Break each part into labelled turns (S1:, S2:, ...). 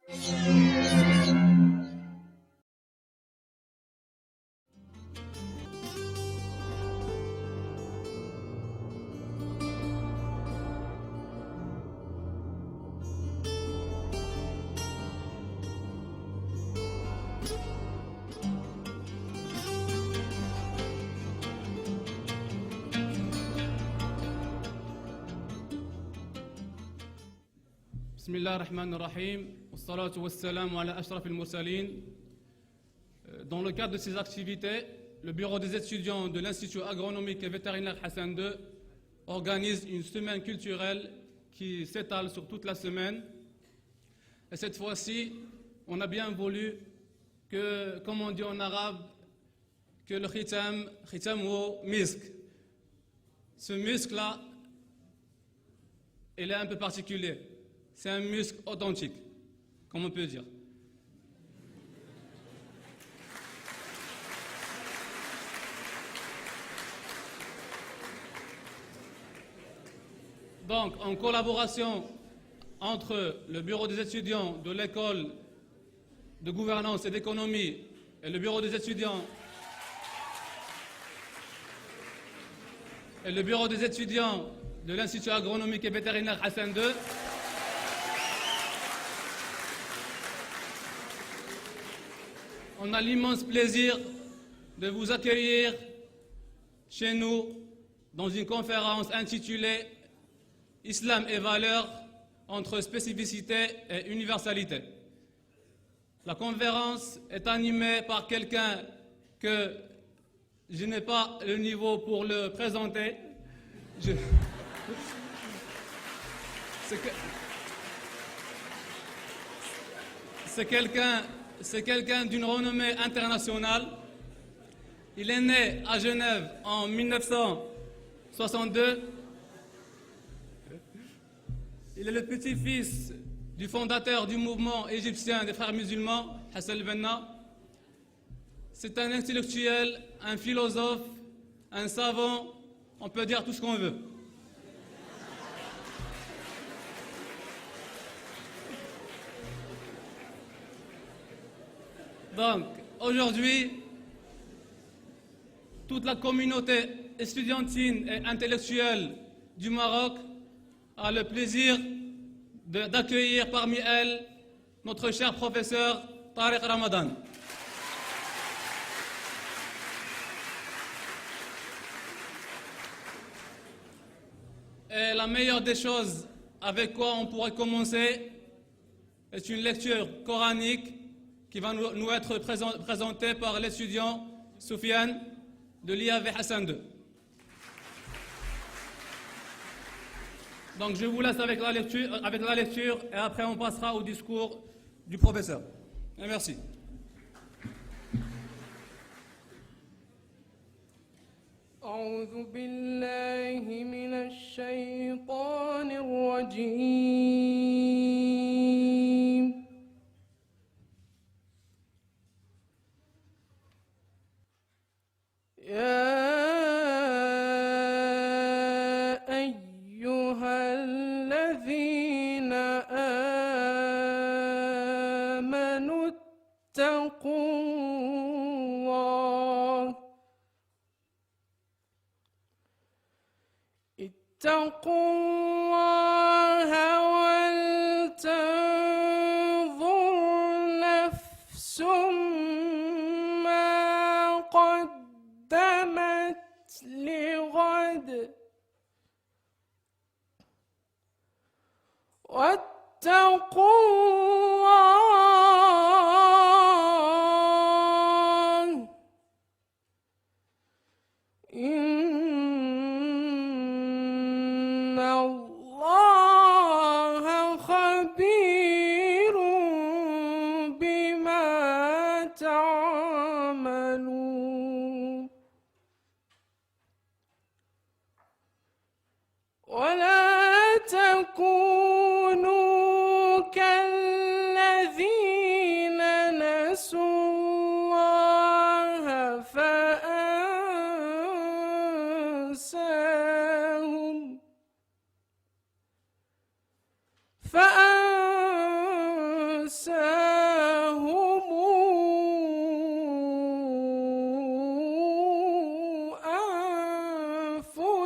S1: بسم الله الرحمن الرحيم والصلاة والسلام على أشرف المرسلين. Dans le cadre de ces activités, le bureau des étudiants de l'Institut agronomique et vétérinaire Hassan II organise une semaine culturelle qui s'étale sur toute la semaine. Et cette fois-ci, on a bien voulu que, comme on dit en arabe, que le khitam ou misk. Ce muscle-là, il est un peu particulier. C'est un muscle authentique, comme on peut dire. Donc, en collaboration entre le bureau des étudiants de l'école de gouvernance et d'économie et le bureau des étudiants de l'Institut agronomique et vétérinaire Hassan II, on a l'immense plaisir de vous accueillir chez nous dans une conférence intitulée « Islam et valeurs entre spécificité et universalité ». La conférence est animée par quelqu'un que je n'ai pas le niveau pour le présenter. C'est quelqu'un d'une renommée internationale. Il est né à Genève en 1962. Il est le petit-fils du fondateur du mouvement égyptien des frères musulmans, Hassan el-Banna. C'est un intellectuel, un philosophe, un savant, on peut dire tout ce qu'on veut. Donc, aujourd'hui, toute la communauté estudiantine et intellectuelle du Maroc a le plaisir d'accueillir parmi elles notre cher professeur Tariq Ramadan. Et la meilleure des choses avec quoi on pourrait commencer est une lecture coranique qui va nous être présentée par l'étudiant Soufiane de l'IAV Hassan II. Donc je vous laisse avec la lecture et après on passera au discours du professeur. Et merci.
S2: أعوذ بالله من الشيطان الرجيم يا أيها الذين آمنوا اتقوا الله ولتنظر نفس ما قدمت لغد واتقوا الله إن الله خبير بما تعملون ولا تكونوا كالذين نسوا الله فأنساهم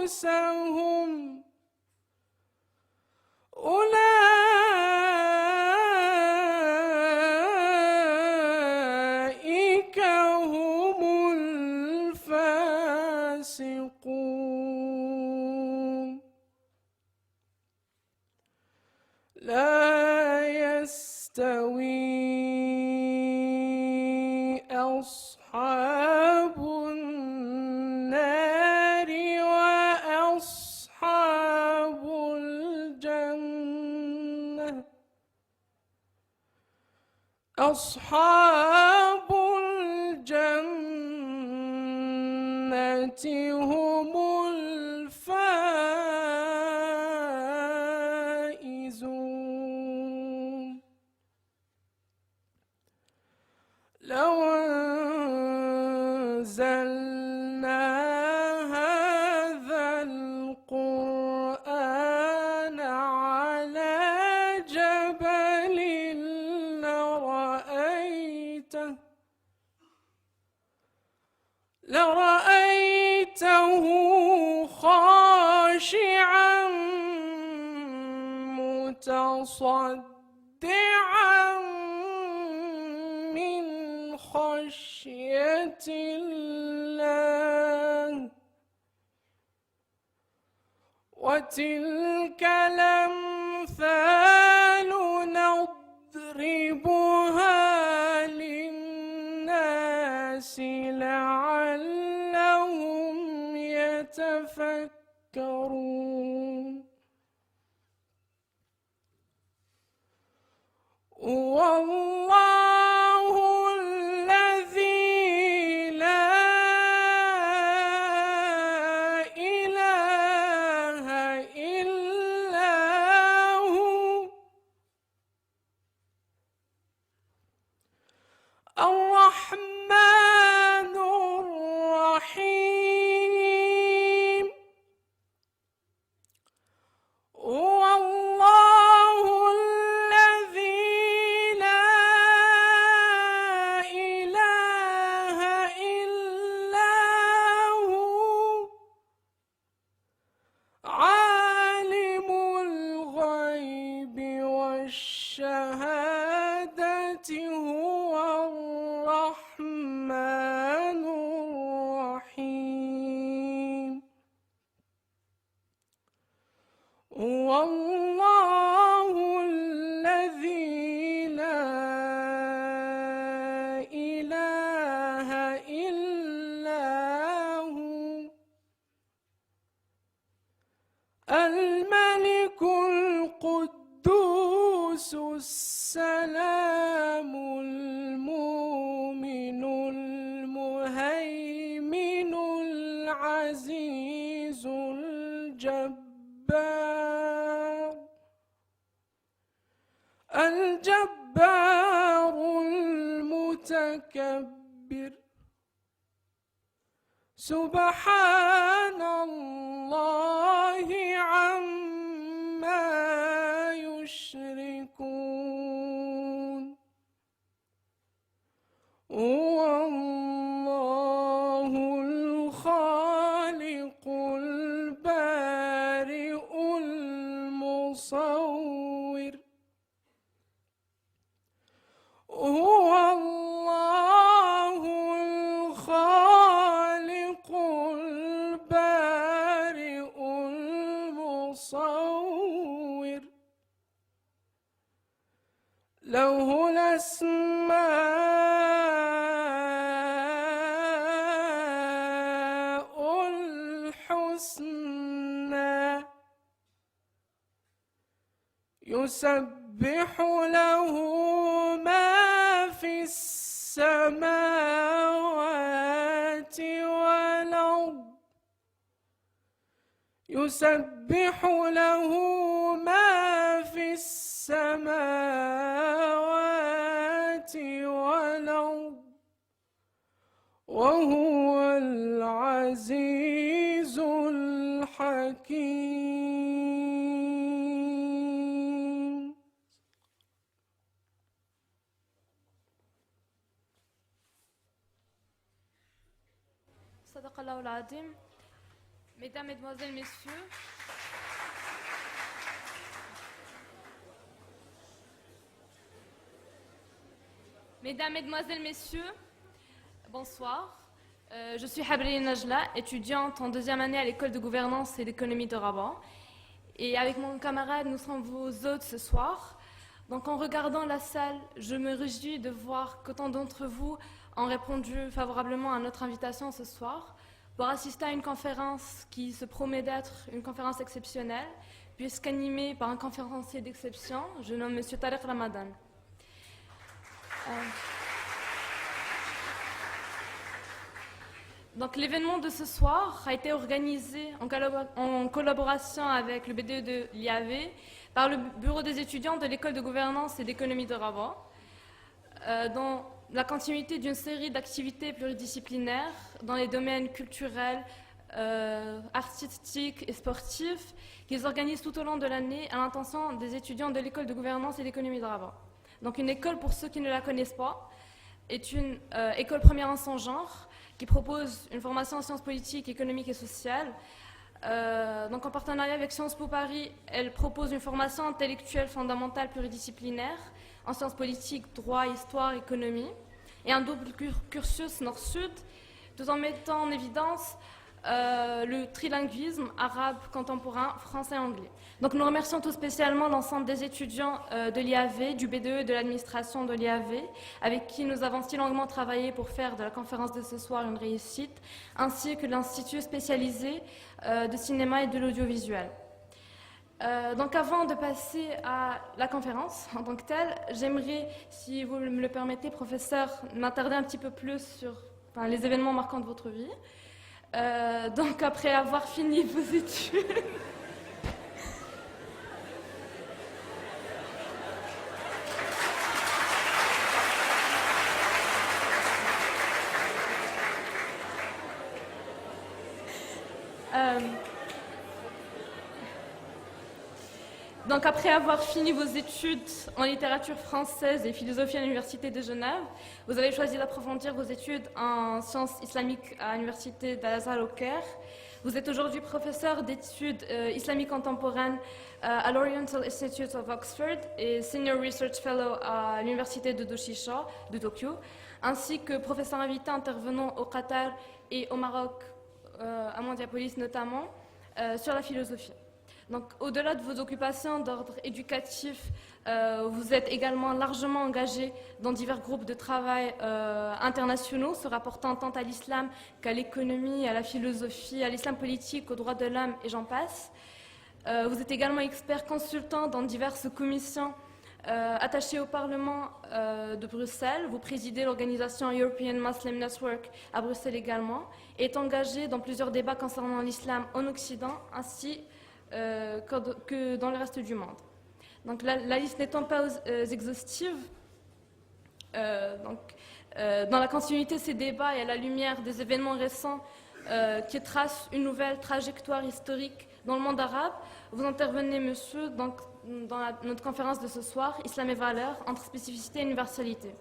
S2: أنفسهم أولئك هم الفاسقون لا يستوي أصحاب النار وأصحاب الجنة أصحاب الجنة هم الفائزون لو أنزلنا هذا القرآن على جبل لرأيته خاشعا متصدعا من خشية الله وتلك الأمثال نضربها للناس لعلهم يتفكرون والله الذي لا إله إلا هو الرحمن الرحيم هو الله الذي لا إله إلا هو عالم الغيب والشهادة هو الرحمن الرحيم هو الله الذي لا إله إلا هو الملك القدوس السلام المؤمن المهيمن العزيز الجبار المتكبر سبحان الله عما يشركون هو الله الخالق البارئ المصور هو الله الخالق البارئ المصور له الأسماء الحسنى يسبح له ما في السماوات والأرض يسبح له ما في السماوات والأرض وهو العزيز الحكيم.
S3: صدق الله العظيم. Mesdames, Mesdemoiselles, Messieurs, Mesdames, Mesdemoiselles, Messieurs, bonsoir. Je suis Habrine Najla, étudiante en deuxième année à l'école de gouvernance et d'économie de Rabat. Et avec mon camarade, nous serons vos hôtes ce soir. Donc en regardant la salle, je me réjouis de voir qu'autant d'entre vous ont répondu favorablement à notre invitation ce soir pour assister à une conférence qui se promet d'être une conférence exceptionnelle, puisqu'animée par un conférencier d'exception, je nomme M. Tariq Ramadan. Donc l'événement de ce soir a été organisé en collaboration avec le BDE de l'IAV par le Bureau des étudiants de l'école de gouvernance et d'économie de Rabat, dans la continuité d'une série d'activités pluridisciplinaires dans les domaines culturels, artistiques et sportifs qu'ils organisent tout au long de l'année à l'intention des étudiants de l'école de gouvernance et d'économie de Rabat. Donc une école, pour ceux qui ne la connaissent pas, est une école première en son genre qui propose une formation en sciences politiques, économiques et sociales. Donc en partenariat avec Sciences Po Paris, elle propose une formation intellectuelle fondamentale pluridisciplinaire en sciences politiques, droit, histoire, économie, et un double cursus nord-sud, tout en mettant en évidence le trilinguisme arabe contemporain, français et anglais. Donc nous remercions tout spécialement l'ensemble des étudiants de l'IAV, du BDE et de l'administration de l'IAV, avec qui nous avons si longuement travaillé pour faire de la conférence de ce soir une réussite, ainsi que l'Institut spécialisé de cinéma et de l'audiovisuel. Donc avant de passer à la conférence en tant que telle, j'aimerais, si vous me le permettez, professeur, m'attarder un petit peu plus sur les événements marquants de votre vie. Donc après avoir fini vos études... Donc après avoir fini vos études en littérature française et philosophie à l'Université de Genève, vous avez choisi d'approfondir vos études en sciences islamiques à l'Université d'Al-Azhar au Caire. Vous êtes aujourd'hui professeur d'études islamiques contemporaines à l'Oriental Institute of Oxford et Senior Research Fellow à l'Université de Doshisha de Tokyo, ainsi que professeur invité intervenant au Qatar et au Maroc, à Mondiapolis notamment, sur la philosophie. Donc, au-delà de vos occupations d'ordre éducatif, vous êtes également largement engagé dans divers groupes de travail internationaux se rapportant tant à l'islam qu'à l'économie, à la philosophie, à l'islam politique, aux droits de l'homme et j'en passe. Vous êtes également expert consultant dans diverses commissions attachées au Parlement de Bruxelles. Vous présidez l'organisation European Muslim Network à Bruxelles également et est engagé dans plusieurs débats concernant l'islam en Occident ainsi que dans le reste du monde. Donc la liste n'étant pas exhaustive, dans la continuité de ces débats et à la lumière des événements récents qui tracent une nouvelle trajectoire historique dans le monde arabe, vous intervenez, monsieur, dans notre conférence de ce soir, Islam et valeurs, entre spécificité et universalité.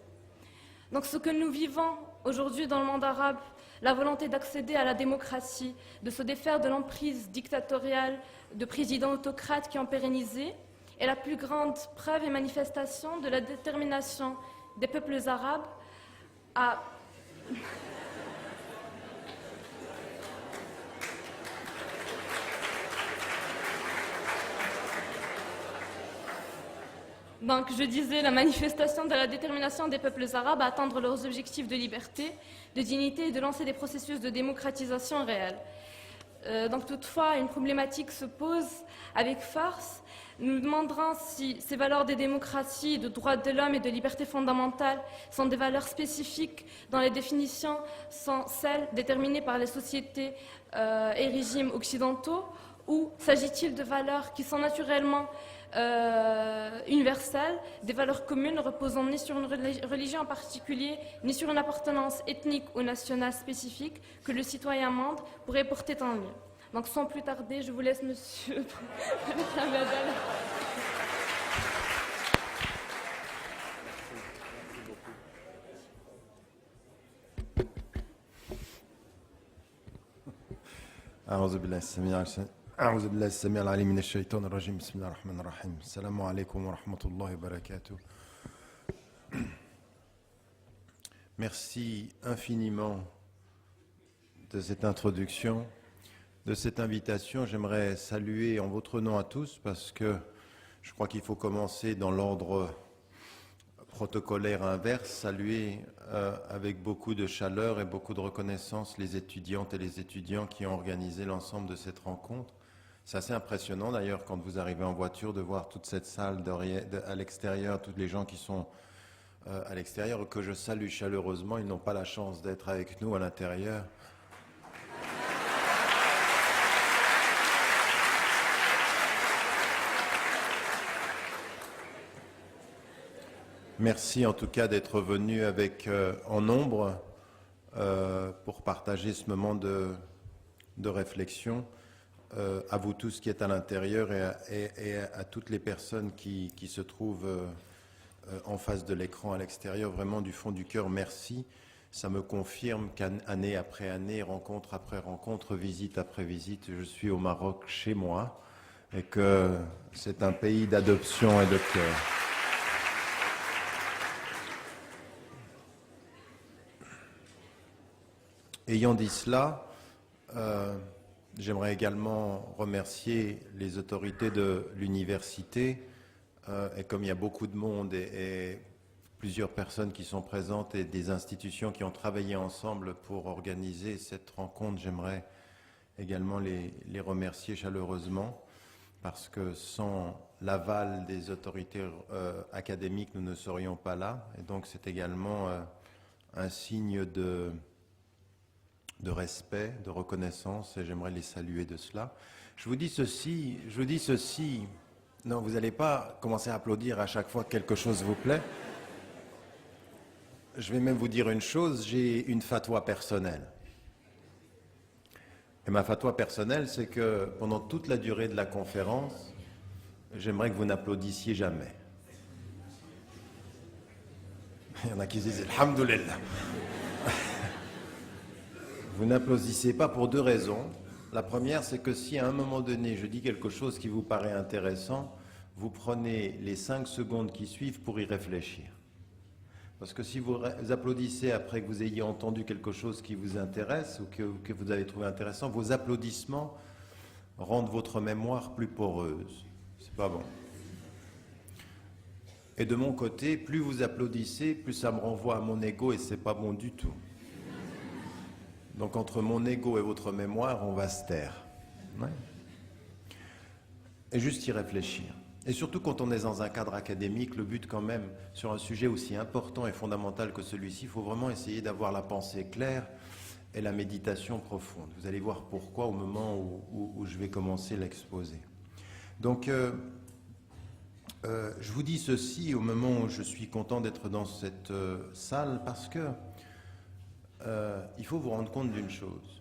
S3: Donc ce que nous vivons aujourd'hui dans le monde arabe, la volonté d'accéder à la démocratie, de se défaire de l'emprise dictatoriale de présidents autocrates qui ont pérennisé, est la plus grande preuve et manifestation de la détermination des peuples arabes à... Donc, je disais, la manifestation de la détermination des peuples arabes à atteindre leurs objectifs de liberté, de dignité et de lancer des processus de démocratisation réels. Donc, toutefois, une problématique se pose avec force. Nous nous demanderons si ces valeurs des démocraties, de droits de l'homme et de libertés fondamentales sont des valeurs spécifiques dont les définitions sont celles déterminées par les sociétés et régimes occidentaux, ou s'agit-il de valeurs qui sont naturellement universelles, des valeurs communes reposant ni sur une religion en particulier, ni sur une appartenance ethnique ou nationale spécifique que le citoyen monde pourrait porter en lui. Donc sans plus tarder, je vous laisse, monsieur.
S4: أعوذ بالله السميع العليم من الشيطان الرجيم بسم الله الرحمن الرحيم السلام عليكم ورحمة الله وبركاته. Merci infiniment de cette introduction, de cette invitation. J'aimerais saluer en votre nom à tous parce que je crois qu'il faut commencer dans l'ordre protocolaire inverse, saluer avec beaucoup de chaleur et beaucoup de reconnaissance les étudiantes et les étudiants qui ont organisé l'ensemble de cette rencontre. C'est assez impressionnant d'ailleurs quand vous arrivez en voiture de voir toute cette salle à l'extérieur, tous les gens qui sont à l'extérieur, que je salue chaleureusement. Ils n'ont pas la chance d'être avec nous à l'intérieur. Merci en tout cas d'être venus avec en nombre pour partager ce moment de réflexion. À vous tous qui êtes à l'intérieur et à toutes les personnes qui se trouvent en face de l'écran à l'extérieur, vraiment du fond du cœur, merci. Ça me confirme qu'année après année, rencontre après rencontre, visite après visite, je suis au Maroc chez moi et que c'est un pays d'adoption et de cœur. Ayant dit cela, j'aimerais également remercier les autorités de l'université et comme il y a beaucoup de monde et plusieurs personnes qui sont présentes et des institutions qui ont travaillé ensemble pour organiser cette rencontre, j'aimerais également les remercier chaleureusement parce que sans l'aval des autorités académiques, nous ne serions pas là. Et donc c'est également un signe de respect, de reconnaissance, et j'aimerais les saluer de cela. Je vous dis ceci, non, vous n'allez pas commencer à applaudir à chaque fois que quelque chose vous plaît. Je vais même vous dire une chose, j'ai une fatwa personnelle. Et ma fatwa personnelle, c'est que pendant toute la durée de la conférence, j'aimerais que vous n'applaudissiez jamais. Il y en a qui disent « Alhamdoulilah ». Vous n'applaudissez pas pour deux raisons. La première, c'est que si à un moment donné, je dis quelque chose qui vous paraît intéressant, vous prenez les 5 secondes qui suivent pour y réfléchir. Parce que si vous applaudissez après que vous ayez entendu quelque chose qui vous intéresse ou que vous avez trouvé intéressant, vos applaudissements rendent votre mémoire plus poreuse. C'est pas bon. Et de mon côté, plus vous applaudissez, plus ça me renvoie à mon ego et c'est pas bon du tout. Donc entre mon ego et votre mémoire, on va se taire. Ouais. Et juste y réfléchir. Et surtout quand on est dans un cadre académique, le but quand même, sur un sujet aussi important et fondamental que celui-ci, il faut vraiment essayer d'avoir la pensée claire et la méditation profonde. Vous allez voir pourquoi au moment où je vais commencer l'exposé. Donc, je vous dis ceci au moment où je suis content d'être dans cette salle parce que il faut vous rendre compte d'une chose.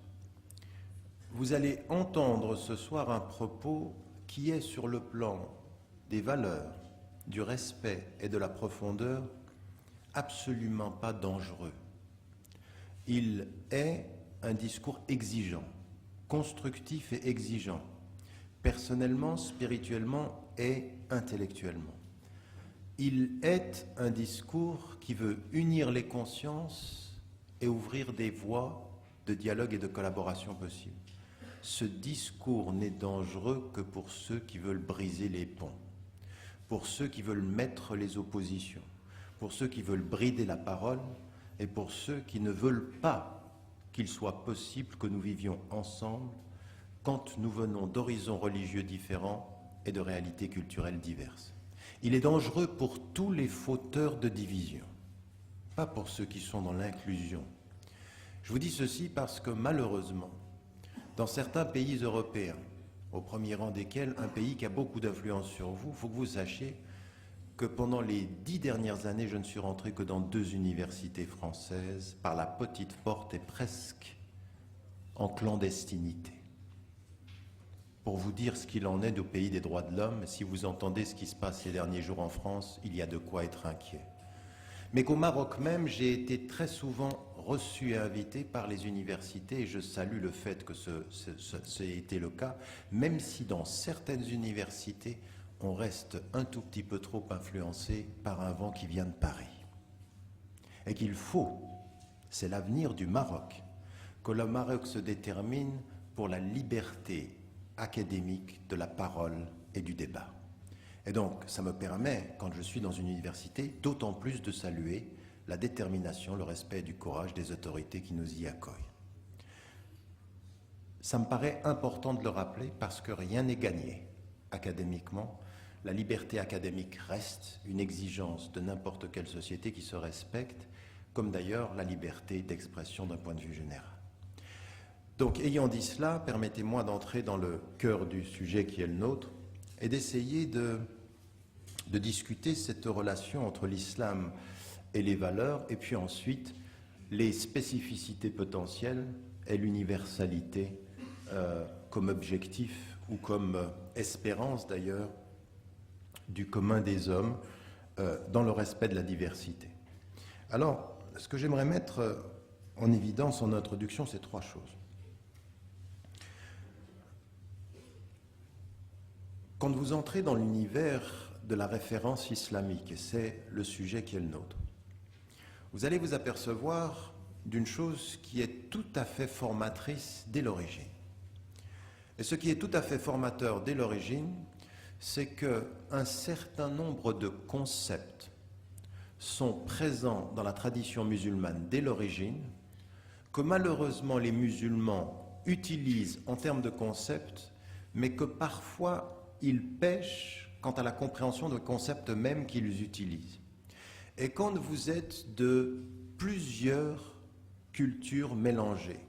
S4: Vous allez entendre ce soir un propos qui est sur le plan des valeurs, du respect et de la profondeur absolument pas dangereux. Il est un discours exigeant, constructif et exigeant, personnellement, spirituellement et intellectuellement. Il est un discours qui veut unir les consciences et ouvrir des voies de dialogue et de collaboration possibles. Ce discours n'est dangereux que pour ceux qui veulent briser les ponts, pour ceux qui veulent mettre les oppositions, pour ceux qui veulent brider la parole et pour ceux qui ne veulent pas qu'il soit possible que nous vivions ensemble quand nous venons d'horizons religieux différents et de réalités culturelles diverses. Il est dangereux pour tous les fauteurs de division, pas pour ceux qui sont dans l'inclusion. Je vous dis ceci parce que malheureusement, dans certains pays européens, au premier rang desquels un pays qui a beaucoup d'influence sur vous, il faut que vous sachiez que pendant les 10 dernières années, je ne suis rentré que dans 2 universités françaises, par la petite porte et presque en clandestinité. Pour vous dire ce qu'il en est du pays des droits de l'homme, si vous entendez ce qui se passe ces derniers jours en France, il y a de quoi être inquiet. mais qu'au Maroc même, j'ai été très souvent reçu et invité par les universités, et je salue le fait que ce ait été le cas, même si dans certaines universités, on reste un tout petit peu trop influencé par un vent qui vient de Paris. Et qu'il faut, c'est l'avenir du Maroc, que le Maroc se détermine pour la liberté académique de la parole et du débat. Et donc, ça me permet, quand je suis dans une université, d'autant plus de saluer la détermination, le respect et du courage des autorités qui nous y accueillent. Ça me paraît important de le rappeler parce que rien n'est gagné académiquement. La liberté académique reste une exigence de n'importe quelle société qui se respecte, comme d'ailleurs la liberté d'expression d'un point de vue général. Donc, ayant dit cela, permettez-moi d'entrer dans le cœur du sujet qui est le nôtre et d'essayer de discuter cette relation entre l'islam et les valeurs, et puis ensuite les spécificités potentielles et l'universalité comme objectif ou comme espérance d'ailleurs du commun des hommes dans le respect de la diversité. Alors, ce que j'aimerais mettre en évidence en introduction, c'est trois choses. Quand vous entrez dans l'univers de la référence islamique, et c'est le sujet qui est le nôtre, vous allez vous apercevoir d'une chose qui est tout à fait formatrice dès l'origine. Et ce qui est tout à fait formateur dès l'origine, c'est qu'un certain nombre de concepts sont présents dans la tradition musulmane dès l'origine, que malheureusement les musulmans utilisent en termes de concepts, mais que parfois ils pêchent quant à la compréhension des concepts mêmes qu'ils utilisent. Et quand vous êtes de plusieurs cultures mélangées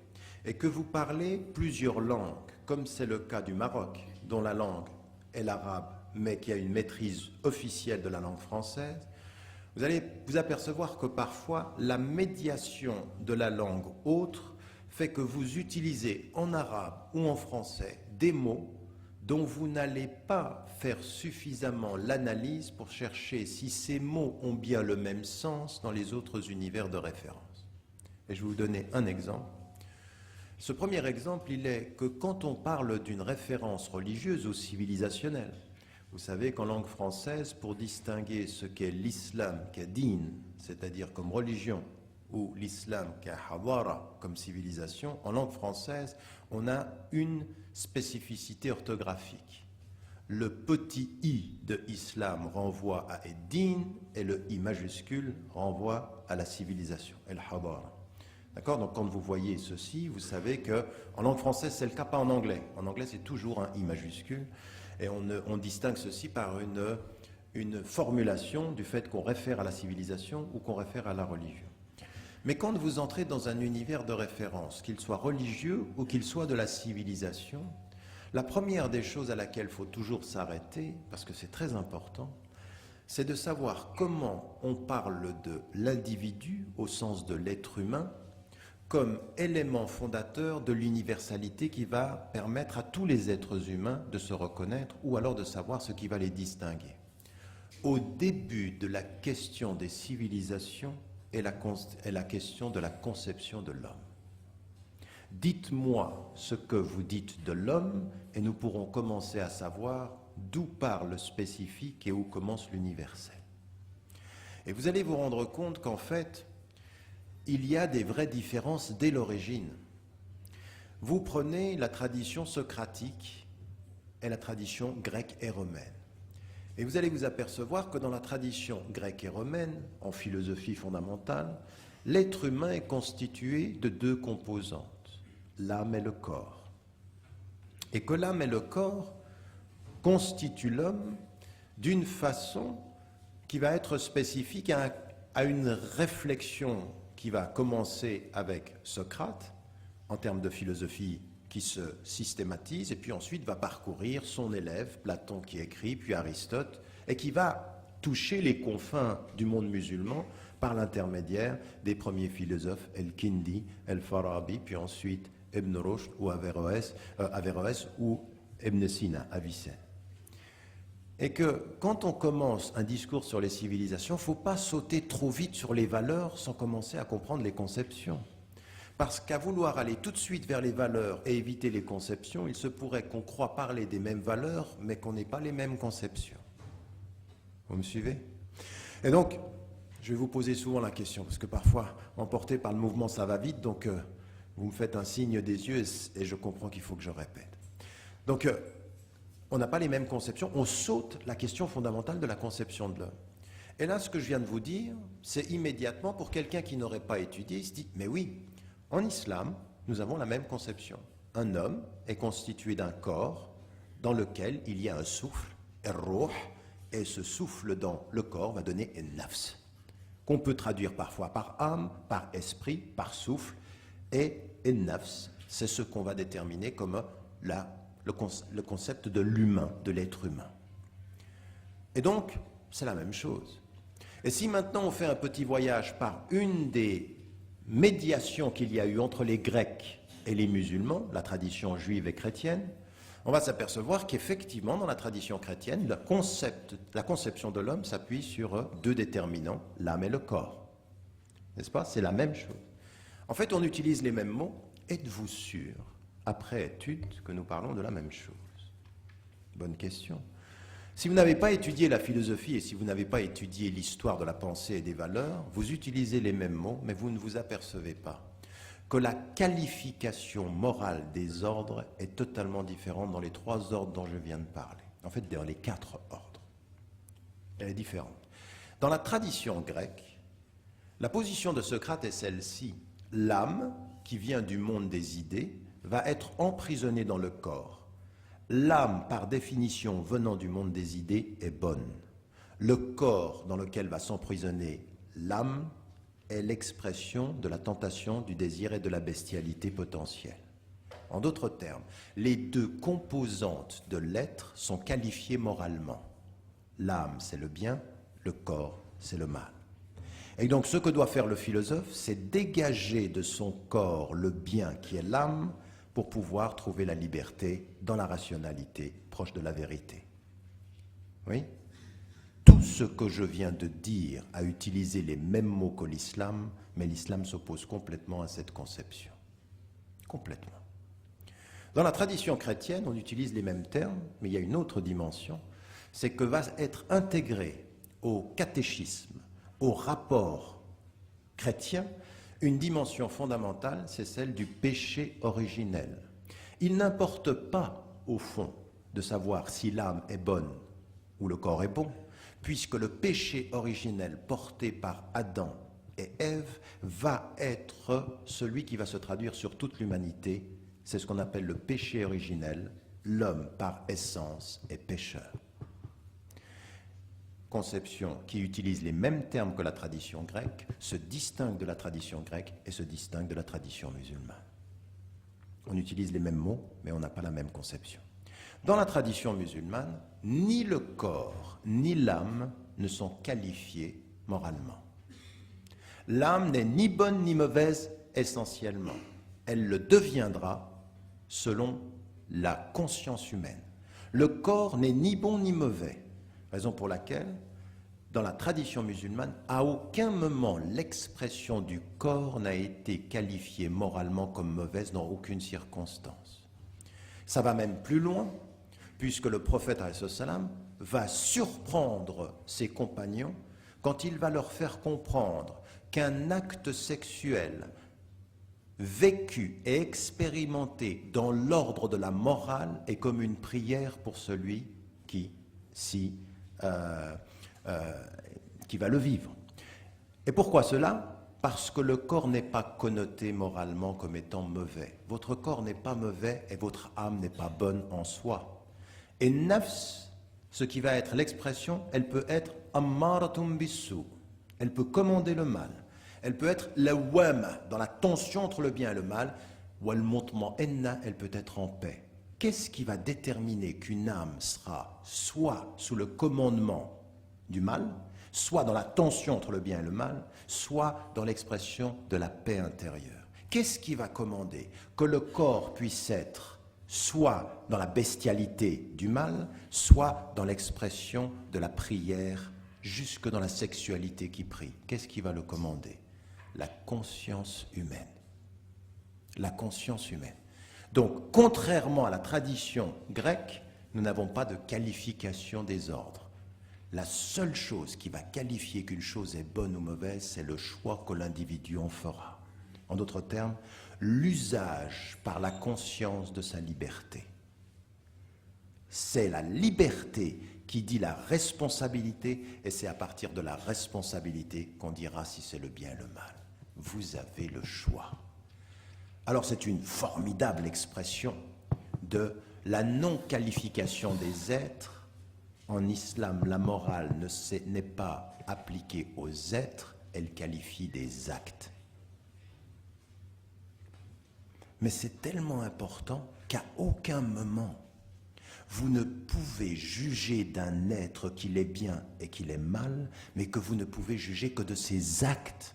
S4: et que vous parlez plusieurs langues, comme c'est le cas du Maroc, dont la langue est l'arabe, mais qui a une maîtrise officielle de la langue française, vous allez vous apercevoir que parfois la médiation de la langue autre fait que vous utilisez en arabe ou en français des mots dont vous n'allez pas faire suffisamment l'analyse pour chercher si ces mots ont bien le même sens dans les autres univers de référence. Et je vais vous donner un exemple. Ce premier exemple, il est que quand on parle d'une référence religieuse ou civilisationnelle, vous savez qu'en langue française, pour distinguer ce qu'est l'islam, qu'est din, c'est-à-dire comme religion, ou l'islam, qu'est hadara, comme civilisation, en langue française, on a une spécificité orthographique. Le petit i de islam renvoie à din et le i majuscule renvoie à la civilisation, el hadara. D'accord ? Donc quand vous voyez ceci, vous savez qu'en langue française, c'est le cas, pas en anglais. En anglais, c'est toujours un i majuscule. Et on distingue ceci par une formulation du fait qu'on réfère à la civilisation ou qu'on réfère à la religion. Mais quand vous entrez dans un univers de référence, qu'il soit religieux ou qu'il soit de la civilisation, la première des choses à laquelle il faut toujours s'arrêter, parce que c'est très important, c'est de savoir comment on parle de l'individu au sens de l'être humain comme élément fondateur de l'universalité qui va permettre à tous les êtres humains de se reconnaître ou alors de savoir ce qui va les distinguer. Au début de la question des civilisations est la question de la conception de l'homme. Dites-moi ce que vous dites de l'homme et nous pourrons commencer à savoir d'où part le spécifique et où commence l'universel. Et vous allez vous rendre compte qu'en fait, il y a des vraies différences dès l'origine. Vous prenez la tradition socratique et la tradition grecque et romaine. Et vous allez vous apercevoir que dans la tradition grecque et romaine, en philosophie fondamentale, l'être humain est constitué de deux composantes, l'âme et le corps. Et que l'âme et le corps constituent l'homme d'une façon qui va être spécifique à une réflexion qui va commencer avec Socrate, en termes de philosophie qui se systématise, et puis ensuite va parcourir son élève, Platon qui écrit, puis Aristote, et qui va toucher les confins du monde musulman par l'intermédiaire des premiers philosophes, El-Kindi, El-Farabi, puis ensuite Ibn Rushd ou Averroès ou Ibn Sina, Avicenne. est que quand on commence un discours sur les civilisations, il ne faut pas sauter trop vite sur les valeurs sans commencer à comprendre les conceptions. Parce qu'à vouloir aller tout de suite vers les valeurs et éviter les conceptions, il se pourrait qu'on croit parler des mêmes valeurs, mais qu'on n'ait pas les mêmes conceptions. Vous me suivez? Et donc, je vais vous poser souvent la question, parce que parfois, emporté par le mouvement, ça va vite, donc vous me faites un signe des yeux et je comprends qu'il faut que je répète. Donc, on n'a pas les mêmes conceptions, on saute la question fondamentale de la conception de l'homme. Et là, ce que je viens de vous dire, c'est immédiatement, pour quelqu'un qui n'aurait pas étudié, il se dit, mais oui, en islam, nous avons la même conception. Un homme est constitué d'un corps dans lequel il y a un souffle, ar-ruh, et ce souffle dans le corps va donner un nafs, qu'on peut traduire parfois par âme, par esprit, par souffle, et un nafs, c'est ce qu'on va déterminer comme le concept de l'humain, de l'être humain. Et donc, c'est la même chose. Et si maintenant on fait un petit voyage par une des médiations qu'il y a eu entre les Grecs et les musulmans, la tradition juive et chrétienne, on va s'apercevoir qu'effectivement, dans la tradition chrétienne, la conception de l'homme s'appuie sur deux déterminants, l'âme et le corps. N'est-ce pas? C'est la même chose. En fait, on utilise les mêmes mots. Êtes-vous sûr, après étude, que nous parlons de la même chose? Bonne question. Si vous n'avez pas étudié la philosophie et si vous n'avez pas étudié l'histoire de la pensée et des valeurs, vous utilisez les mêmes mots, mais vous ne vous apercevez pas que la qualification morale des ordres est totalement différente dans les trois ordres dont je viens de parler. En fait, dans les quatre ordres. Elle est différente. Dans la tradition grecque, la position de Socrate est celle-ci. L'âme, qui vient du monde des idées, va être emprisonnée dans le corps. L'âme, par définition, venant du monde des idées, est bonne. Le corps dans lequel va s'emprisonner l'âme est l'expression de la tentation, du désir et de la bestialité potentielle. En d'autres termes, les deux composantes de l'être sont qualifiées moralement. L'âme, c'est le bien, le corps, c'est le mal. Et donc, ce que doit faire le philosophe, c'est dégager de son corps le bien qui est l'âme pour pouvoir trouver la liberté dans la rationalité proche de la vérité. Oui ? Tout ce que je viens de dire a utilisé les mêmes mots que l'islam, mais l'islam s'oppose complètement à cette conception. Complètement. Dans la tradition chrétienne, on utilise les mêmes termes, mais il y a une autre dimension, c'est que va être intégré au catéchisme, au rapport chrétien, une dimension fondamentale, c'est celle du péché originel. Il n'importe pas, au fond, de savoir si l'âme est bonne ou le corps est bon, puisque le péché originel porté par Adam et Ève va être celui qui va se traduire sur toute l'humanité. C'est ce qu'on appelle le péché originel. L'homme, par essence, est pécheur. Conception qui utilise les mêmes termes que la tradition grecque, se distingue de la tradition grecque et se distingue de la tradition musulmane. On utilise les mêmes mots, mais on n'a pas la même conception. Dans la tradition musulmane, ni le corps ni l'âme ne sont qualifiés moralement. L'âme n'est ni bonne ni mauvaise essentiellement. Elle le deviendra selon la conscience humaine. Le corps n'est ni bon ni mauvais, raison pour laquelle, dans la tradition musulmane, à aucun moment l'expression du corps n'a été qualifiée moralement comme mauvaise dans aucune circonstance. Ça va même plus loin, puisque le prophète ﷺ va surprendre ses compagnons quand il va leur faire comprendre qu'un acte sexuel vécu et expérimenté dans l'ordre de la morale est comme une prière pour celui qui va le vivre. Et pourquoi cela ? Parce que le corps n'est pas connoté moralement comme étant mauvais. Votre corps n'est pas mauvais et votre âme n'est pas bonne en soi. Et nafs, ce qui va être l'expression, elle peut être ammaratum bissou. Elle peut commander le mal. Elle peut être lawama, dans la tension entre le bien et le mal. Wal mutma'inna, elle peut être en paix. Qu'est-ce qui va déterminer qu'une âme sera soit sous le commandement du mal, soit dans la tension entre le bien et le mal, soit dans l'expression de la paix intérieure? Qu'est-ce qui va commander que le corps puisse être soit dans la bestialité du mal, soit dans l'expression de la prière, jusque dans la sexualité qui prie. Qu'est-ce qui va le commander? La conscience humaine. La conscience humaine. Donc, contrairement à la tradition grecque, nous n'avons pas de qualification des ordres. La seule chose qui va qualifier qu'une chose est bonne ou mauvaise, c'est le choix que l'individu en fera. En d'autres termes, l'usage par la conscience de sa liberté. C'est la liberté qui dit la responsabilité, et c'est à partir de la responsabilité qu'on dira si c'est le bien et le mal. Vous avez le choix. Alors c'est une formidable expression de la non-qualification des êtres. En islam, la morale n'est pas appliquée aux êtres, elle qualifie des actes. Mais c'est tellement important qu'à aucun moment, vous ne pouvez juger d'un être qu'il est bien et qu'il est mal, mais que vous ne pouvez juger que de ses actes.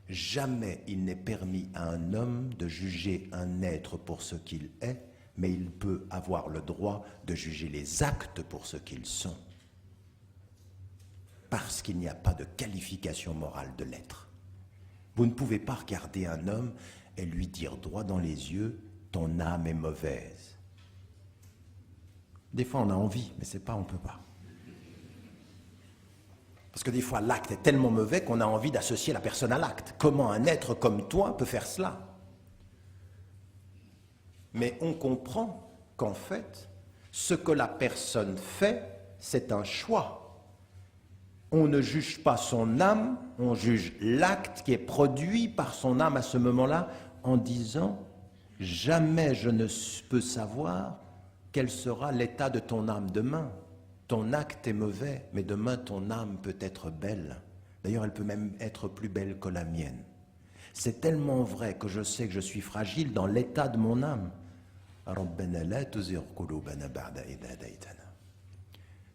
S4: Jamais il n'est permis à un homme de juger un être pour ce qu'il est, mais il peut avoir le droit de juger les actes pour ce qu'ils sont. Parce qu'il n'y a pas de qualification morale de l'être. Vous ne pouvez pas regarder un homme et lui dire droit dans les yeux, ton âme est mauvaise. Des fois on a envie, mais c'est pas, on peut pas. Parce que des fois l'acte est tellement mauvais qu'on a envie d'associer la personne à l'acte. Comment un être comme toi peut faire cela? Mais on comprend qu'en fait, ce que la personne fait, c'est un choix. On ne juge pas son âme, on juge l'acte qui est produit par son âme à ce moment-là, en disant « Jamais je ne peux savoir quel sera l'état de ton âme demain. Ton acte est mauvais, mais demain ton âme peut être belle. D'ailleurs, elle peut même être plus belle que la mienne. C'est tellement vrai que je sais que je suis fragile dans l'état de mon âme.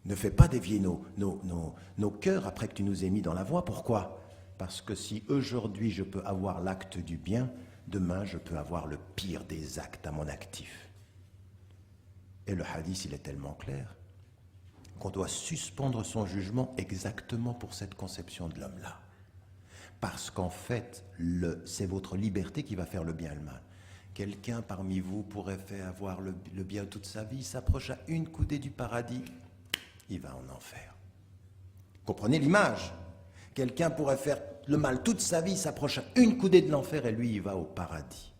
S4: Ne fais pas dévier nos cœurs après que tu nous aies mis dans la voie. Pourquoi? Parce que si aujourd'hui je peux avoir l'acte du bien, demain je peux avoir le pire des actes à mon actif. Et le hadith, il est tellement clair qu'on doit suspendre son jugement exactement pour cette conception de l'homme-là. Parce qu'en fait, c'est votre liberté qui va faire le bien et le mal. Quelqu'un parmi vous pourrait avoir le bien toute sa vie, il s'approche à une coudée du paradis, il va en enfer. Comprenez l'image? Quelqu'un pourrait faire le mal toute sa vie, il s'approche à une coudée de l'enfer et lui, il va au paradis.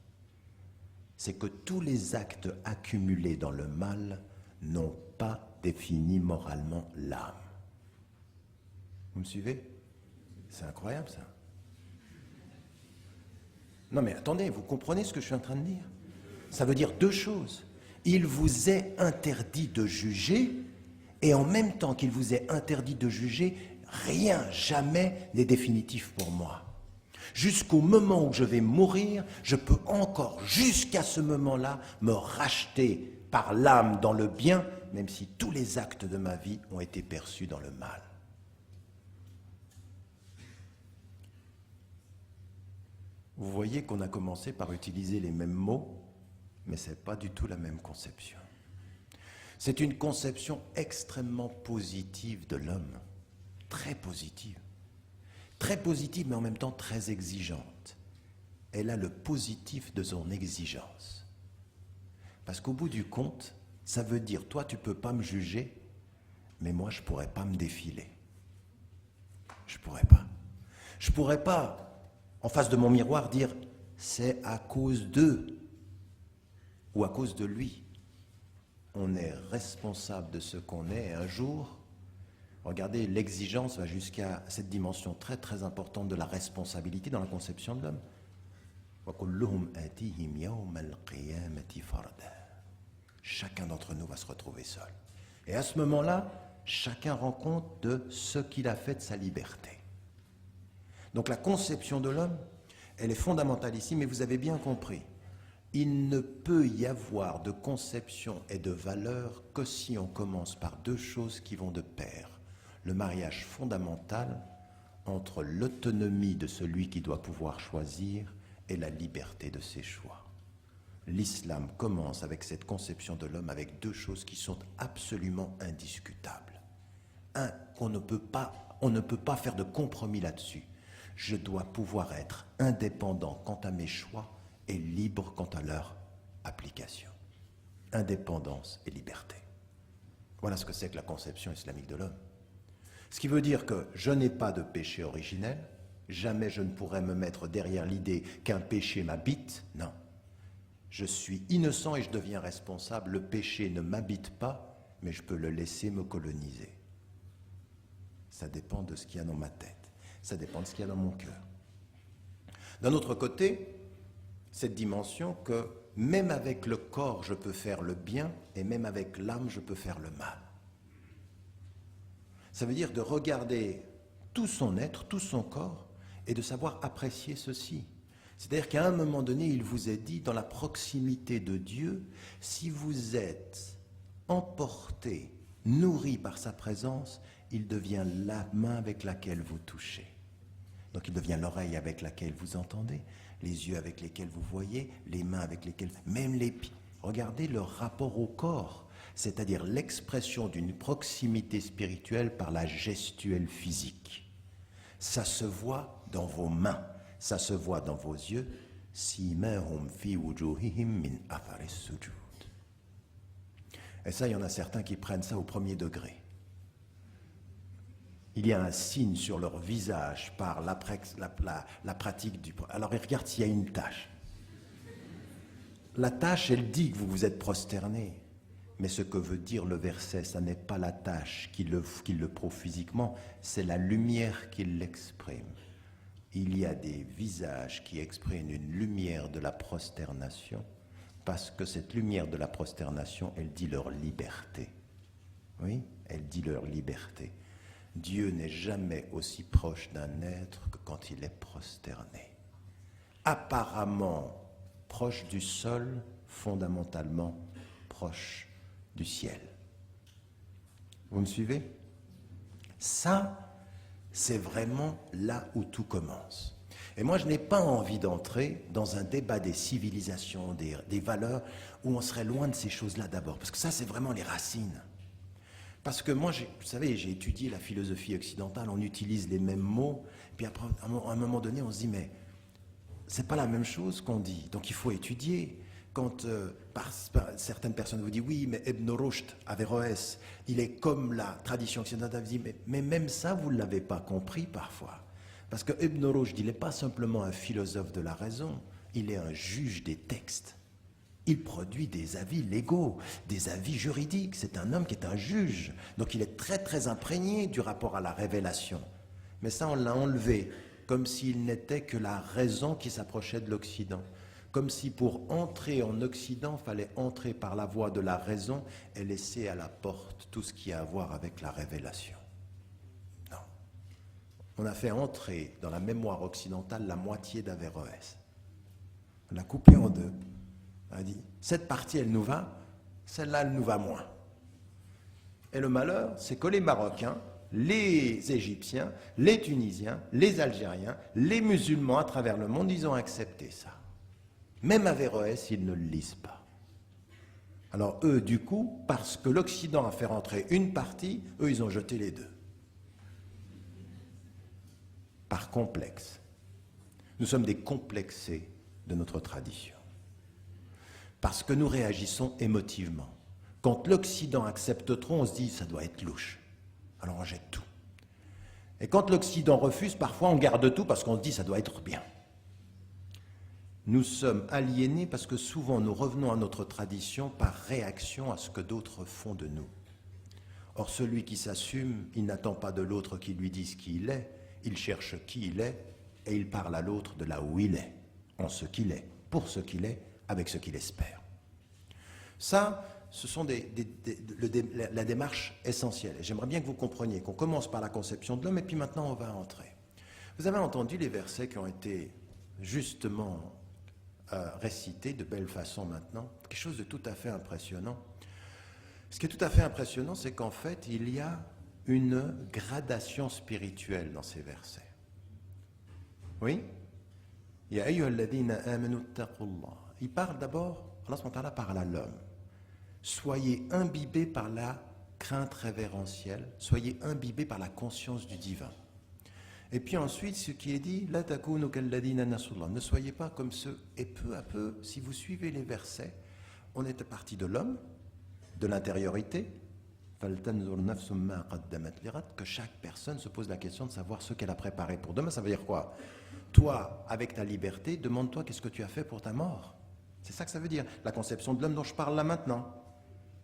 S4: C'est que tous les actes accumulés dans le mal n'ont pas défini moralement l'âme. Vous me suivez? C'est incroyable ça. Non mais attendez, vous comprenez ce que je suis en train de dire? Ça veut dire deux choses. Il vous est interdit de juger, et en même temps qu'il vous est interdit de juger, rien, jamais n'est définitif pour moi. Jusqu'au moment où je vais mourir, je peux encore, jusqu'à ce moment-là, me racheter par l'âme dans le bien, même si tous les actes de ma vie ont été perçus dans le mal. Vous voyez qu'on a commencé par utiliser les mêmes mots, mais ce n'est pas du tout la même conception. C'est une conception extrêmement positive de l'homme, très positive. Très positive, mais en même temps très exigeante. Elle a le positif de son exigence. Parce qu'au bout du compte, ça veut dire, toi, tu ne peux pas me juger, mais moi, je ne pourrais pas me défiler. Je ne pourrais pas. Je ne pourrais pas, en face de mon miroir, dire, c'est à cause d'eux ou à cause de lui. On est responsable de ce qu'on est, et un jour, regardez, l'exigence va jusqu'à cette dimension très très importante de la responsabilité dans la conception de l'homme. Chacun d'entre nous va se retrouver seul. Et à ce moment-là, chacun rend compte de ce qu'il a fait de sa liberté. Donc la conception de l'homme, elle est fondamentale ici, mais vous avez bien compris. Il ne peut y avoir de conception et de valeur que si on commence par deux choses qui vont de pair. Le mariage fondamental entre l'autonomie de celui qui doit pouvoir choisir et la liberté de ses choix. l'islam commence avec cette conception de l'homme avec deux choses qui sont absolument indiscutables. Un, on ne peut pas faire de compromis là-dessus. Je dois pouvoir être indépendant quant à mes choix et libre quant à leur application. Indépendance et liberté. Voilà ce que c'est que la conception islamique de l'homme. Ce qui veut dire que je n'ai pas de péché originel, jamais je ne pourrais me mettre derrière l'idée qu'un péché m'habite, non. Je suis innocent et je deviens responsable, le péché ne m'habite pas, mais je peux le laisser me coloniser. Ça dépend de ce qu'il y a dans ma tête, ça dépend de ce qu'il y a dans mon cœur. D'un autre côté, cette dimension que même avec le corps je peux faire le bien et même avec l'âme je peux faire le mal. Ça veut dire de regarder tout son être, tout son corps et de savoir apprécier ceci. C'est-à-dire qu'à un moment donné, il vous est dit, dans la proximité de Dieu, si vous êtes emporté, nourri par sa présence, il devient la main avec laquelle vous touchez. Donc il devient l'oreille avec laquelle vous entendez, les yeux avec lesquels vous voyez, les mains avec lesquelles, même les pieds. Regardez leur rapport au corps, c'est-à-dire l'expression d'une proximité spirituelle par la gestuelle physique. Ça se voit dans vos mains, ça se voit dans vos yeux. Simahum fi wujuhihim min athari sujud. Et ça, il y en a certains qui prennent ça au premier degré. Il y a un signe sur leur visage par la pratique du... Alors, ils regardent s'il y a une tache. La tache, elle dit que vous vous êtes prosterné. Mais ce que veut dire le verset, ça n'est pas la tache qui le prouve physiquement, c'est la lumière qui l'exprime. Il y a des visages qui expriment une lumière de la prosternation, parce que cette lumière de la prosternation, elle dit leur liberté. Oui, elle dit leur liberté. Dieu n'est jamais aussi proche d'un être que quand il est prosterné. Apparemment proche du sol, fondamentalement proche du ciel. Vous me suivez? Ça, c'est vraiment là où tout commence. Et moi, je n'ai pas envie d'entrer dans un débat des civilisations, des valeurs, où on serait loin de ces choses-là d'abord, parce que ça, c'est vraiment les racines. Parce que moi, vous savez, j'ai étudié la philosophie occidentale, on utilise les mêmes mots, puis après, à un moment donné, on se dit, mais c'est pas la même chose qu'on dit, donc il faut étudier. Quand certaines personnes vous disent, oui, mais Ibn Rushd, Averroès, il est comme la tradition occidentale, vous dites, mais même ça, vous ne l'avez pas compris parfois. Parce que Ibn Rushd, il n'est pas simplement un philosophe de la raison, il est un juge des textes. Il produit des avis légaux, des avis juridiques. C'est un homme qui est un juge. Donc il est très très imprégné du rapport à la révélation. Mais ça, on l'a enlevé, comme s'il n'était que la raison qui s'approchait de l'Occident. Comme si pour entrer en Occident, il fallait entrer par la voie de la raison et laisser à la porte tout ce qui a à voir avec la révélation. Non. On a fait entrer dans la mémoire occidentale la moitié d'Averroès. On l'a coupé en deux. On a dit, cette partie, elle nous va, celle-là, elle nous va moins. Et le malheur, c'est que les Marocains, les Égyptiens, les Tunisiens, les Algériens, les musulmans à travers le monde, ils ont accepté ça. Même Averroès, ils ne le lisent pas. Alors eux, du coup, parce que l'Occident a fait rentrer une partie, eux, ils ont jeté les deux. Par complexe. Nous sommes des complexés de notre tradition. Parce que nous réagissons émotivement. Quand l'Occident accepte trop, on se dit, ça doit être louche. Alors on jette tout. Et quand l'Occident refuse, parfois on garde tout parce qu'on se dit, ça doit être bien. Nous sommes aliénés parce que souvent nous revenons à notre tradition par réaction à ce que d'autres font de nous. Or celui qui s'assume, il n'attend pas de l'autre qui lui dise qui il est, il cherche qui il est et il parle à l'autre de là où il est, en ce qu'il est, pour ce qu'il est, avec ce qu'il espère. Ça, ce sont la démarche essentielle. Et j'aimerais bien que vous compreniez qu'on commence par la conception de l'homme et puis maintenant on va entrer. Vous avez entendu les versets qui ont été justement récités de belle façon maintenant. Quelque chose de tout à fait impressionnant. Ce qui est tout à fait impressionnant, c'est qu'en fait, il y a une gradation spirituelle dans ces versets. Oui? Ya ayyuhalladhina amanu taqullah. Il parle d'abord, Allah subhanahu wa ta'ala parle à l'homme. Soyez imbibés par la crainte révérentielle, soyez imbibés par la conscience du divin. Et puis ensuite, ce qui est dit, la takunu kalladina nasullah, ne soyez pas comme ceux, et peu à peu, si vous suivez les versets, on est parti de l'homme, de l'intériorité, que chaque personne se pose la question de savoir ce qu'elle a préparé pour demain. Ça veut dire quoi? Toi, avec ta liberté, demande-toi qu'est-ce que tu as fait pour ta mort. C'est ça que ça veut dire, la conception de l'homme dont je parle là maintenant.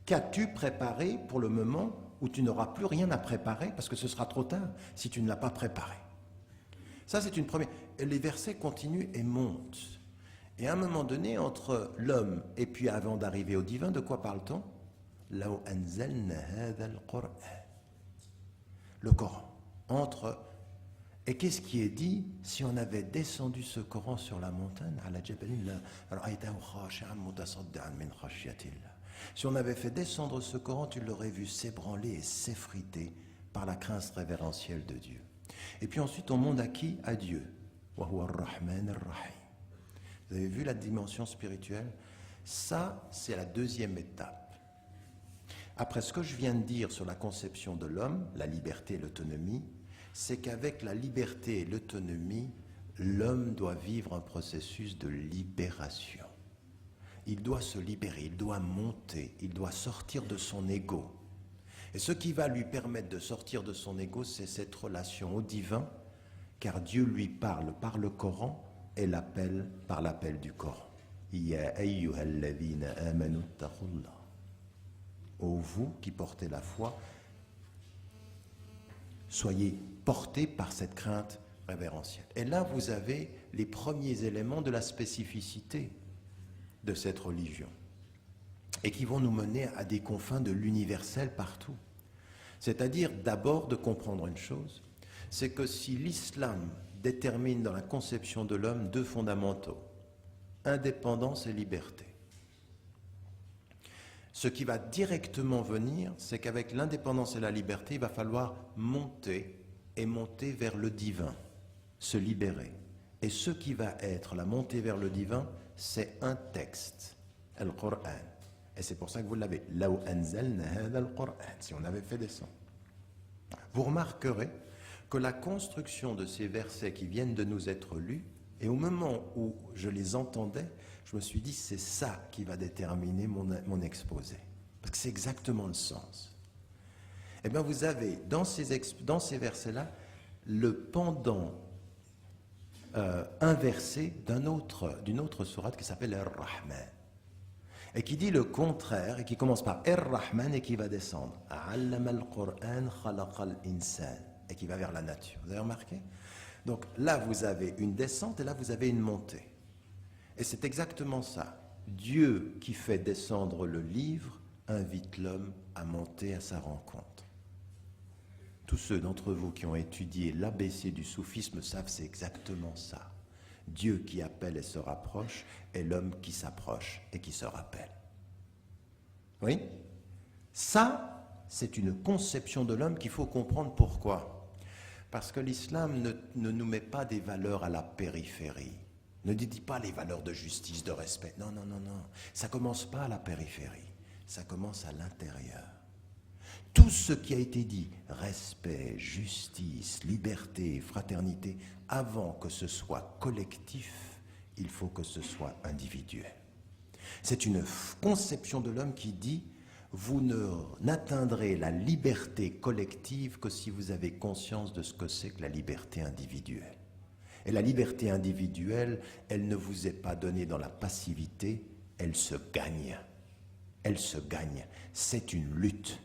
S4: Qu'as-tu préparé pour le moment où tu n'auras plus rien à préparer parce que ce sera trop tard si tu ne l'as pas préparé? Ça, c'est une première. Et les versets continuent et montent. Et à un moment donné, entre l'homme et puis avant d'arriver au divin, de quoi parle-t-on? Le Coran. Entre. Et qu'est-ce qui est dit? Si on avait descendu ce Coran sur la montagne, si on avait fait descendre ce Coran, tu l'aurais vu s'ébranler et s'effriter par la crainte révérentielle de Dieu. Et puis ensuite, on monte à qui? À Dieu. Vous avez vu la dimension spirituelle? Ça, c'est la deuxième étape. Après ce que je viens de dire sur la conception de l'homme, la liberté et l'autonomie, c'est qu'avec la liberté et l'autonomie, l'homme doit vivre un processus de libération. Il doit se libérer, il doit monter, il doit sortir de son ego. Et ce qui va lui permettre de sortir de son ego, c'est cette relation au divin, car Dieu lui parle par le Coran et l'appelle par l'appel du Coran. Ya ayyuhalladhina amanu taqullah. Ô vous qui portez la foi, soyez portés par cette crainte révérentielle. Et là, vous avez les premiers éléments de la spécificité de cette religion et qui vont nous mener à des confins de l'universel partout. C'est-à-dire d'abord de comprendre une chose, c'est que si l'islam détermine dans la conception de l'homme deux fondamentaux, indépendance et liberté, ce qui va directement venir, c'est qu'avec l'indépendance et la liberté, il va falloir monter et monter vers le divin, se libérer. Et ce qui va être la montée vers le divin, c'est un texte, le Coran. Et c'est pour ça que vous l'avez. Law anzalna hadha al-Qur'an, si on avait fait descendre. Vous remarquerez que la construction de ces versets qui viennent de nous être lus, et au moment où je les entendais, je me suis dit, c'est ça qui va déterminer mon exposé. Parce que c'est exactement le sens. Eh bien, vous avez dans ces versets-là le pendant inversé d'une autre sourate qui s'appelle Ar-Rahman. Et qui dit le contraire, et qui commence par Ar-Rahman et qui va descendre. Allama al-Qur'an khalaqa al-insan. Et qui va vers la nature. Vous avez remarqué? Donc là, vous avez une descente et là, vous avez une montée. Et c'est exactement ça. Dieu qui fait descendre le livre invite l'homme à monter à sa rencontre. Tous ceux d'entre vous qui ont étudié l'ABC du soufisme savent c'est exactement ça. Dieu qui appelle et se rapproche et l'homme qui s'approche et qui se rappelle. Oui? Ça, c'est une conception de l'homme qu'il faut comprendre pourquoi. Parce que l'islam ne nous met pas des valeurs à la périphérie. Ne dit pas les valeurs de justice, de respect. Non, non, non, non. Ça ne commence pas à la périphérie. Ça commence à l'intérieur. Tout ce qui a été dit, respect, justice, liberté, fraternité, avant que ce soit collectif, il faut que ce soit individuel. C'est une conception de l'homme qui dit vous n'atteindrez la liberté collective que si vous avez conscience de ce que c'est que la liberté individuelle. Et la liberté individuelle, elle ne vous est pas donnée dans la passivité, elle se gagne. Elle se gagne. C'est une lutte.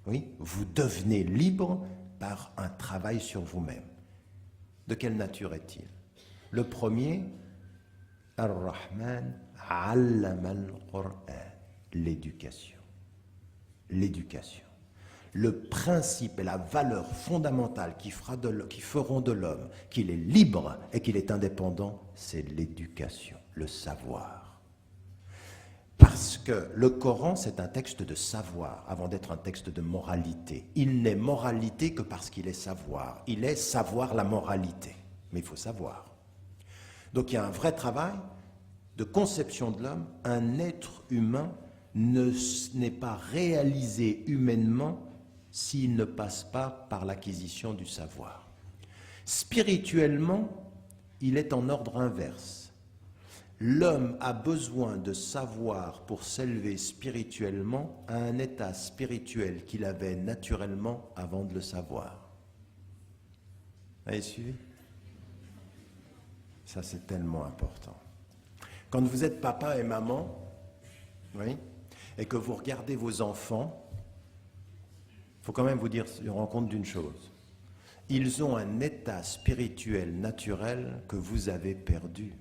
S4: Oui, vous devenez libre par un travail sur vous-même. De quelle nature est-il? Le premier, Ar-Rahman, allama al-Qur'an, l'éducation. L'éducation. Le principe et la valeur fondamentale qui feront de l'homme qu'il est libre et qu'il est indépendant, c'est l'éducation, le savoir. Parce que le Coran, c'est un texte de savoir, avant d'être un texte de moralité. Il n'est moralité que parce qu'il est savoir. Il est savoir la moralité. Mais il faut savoir. Donc il y a un vrai travail de conception de l'homme, un être humain n'est pas réalisé humainement s'il ne passe pas par l'acquisition du savoir. Spirituellement, il est en ordre inverse. L'homme a besoin de savoir pour s'élever spirituellement à un état spirituel qu'il avait naturellement avant de le savoir. Vous avez suivi? Ça, c'est tellement important. Quand vous êtes papa et maman, oui, et que vous regardez vos enfants, il faut quand même vous rendre compte d'une chose. Ils ont un état spirituel naturel que vous avez perdu.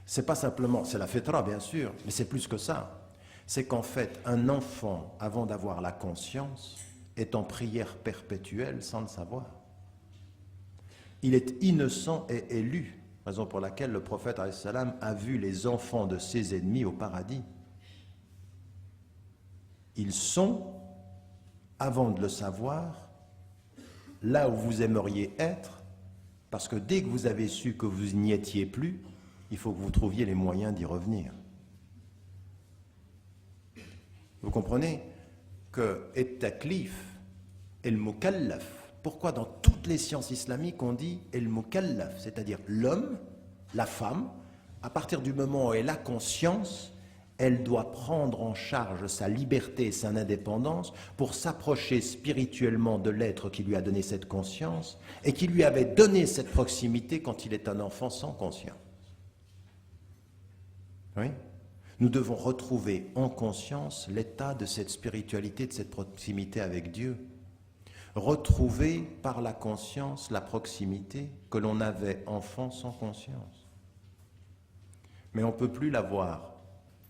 S4: C'est pas simplement, c'est la fitra bien sûr, mais c'est plus que ça. C'est qu'en fait, un enfant, avant d'avoir la conscience, est en prière perpétuelle sans le savoir. Il est innocent et élu, raison pour laquelle le prophète alayhi salam a vu les enfants de ses ennemis au paradis. Ils sont, avant de le savoir, là où vous aimeriez être, parce que dès que vous avez su que vous n'y étiez plus, il faut que vous trouviez les moyens d'y revenir. Vous comprenez que et-taklif, el-mukallaf, pourquoi dans toutes les sciences islamiques on dit el-mukallaf, c'est-à-dire l'homme, la femme, à partir du moment où elle a conscience, elle doit prendre en charge sa liberté et son indépendance pour s'approcher spirituellement de l'être qui lui a donné cette conscience et qui lui avait donné cette proximité quand il est un enfant sans conscience. Oui. Nous devons retrouver en conscience l'état de cette spiritualité, de cette proximité avec Dieu. Retrouver par la conscience la proximité que l'on avait enfant sans conscience. Mais on ne peut plus l'avoir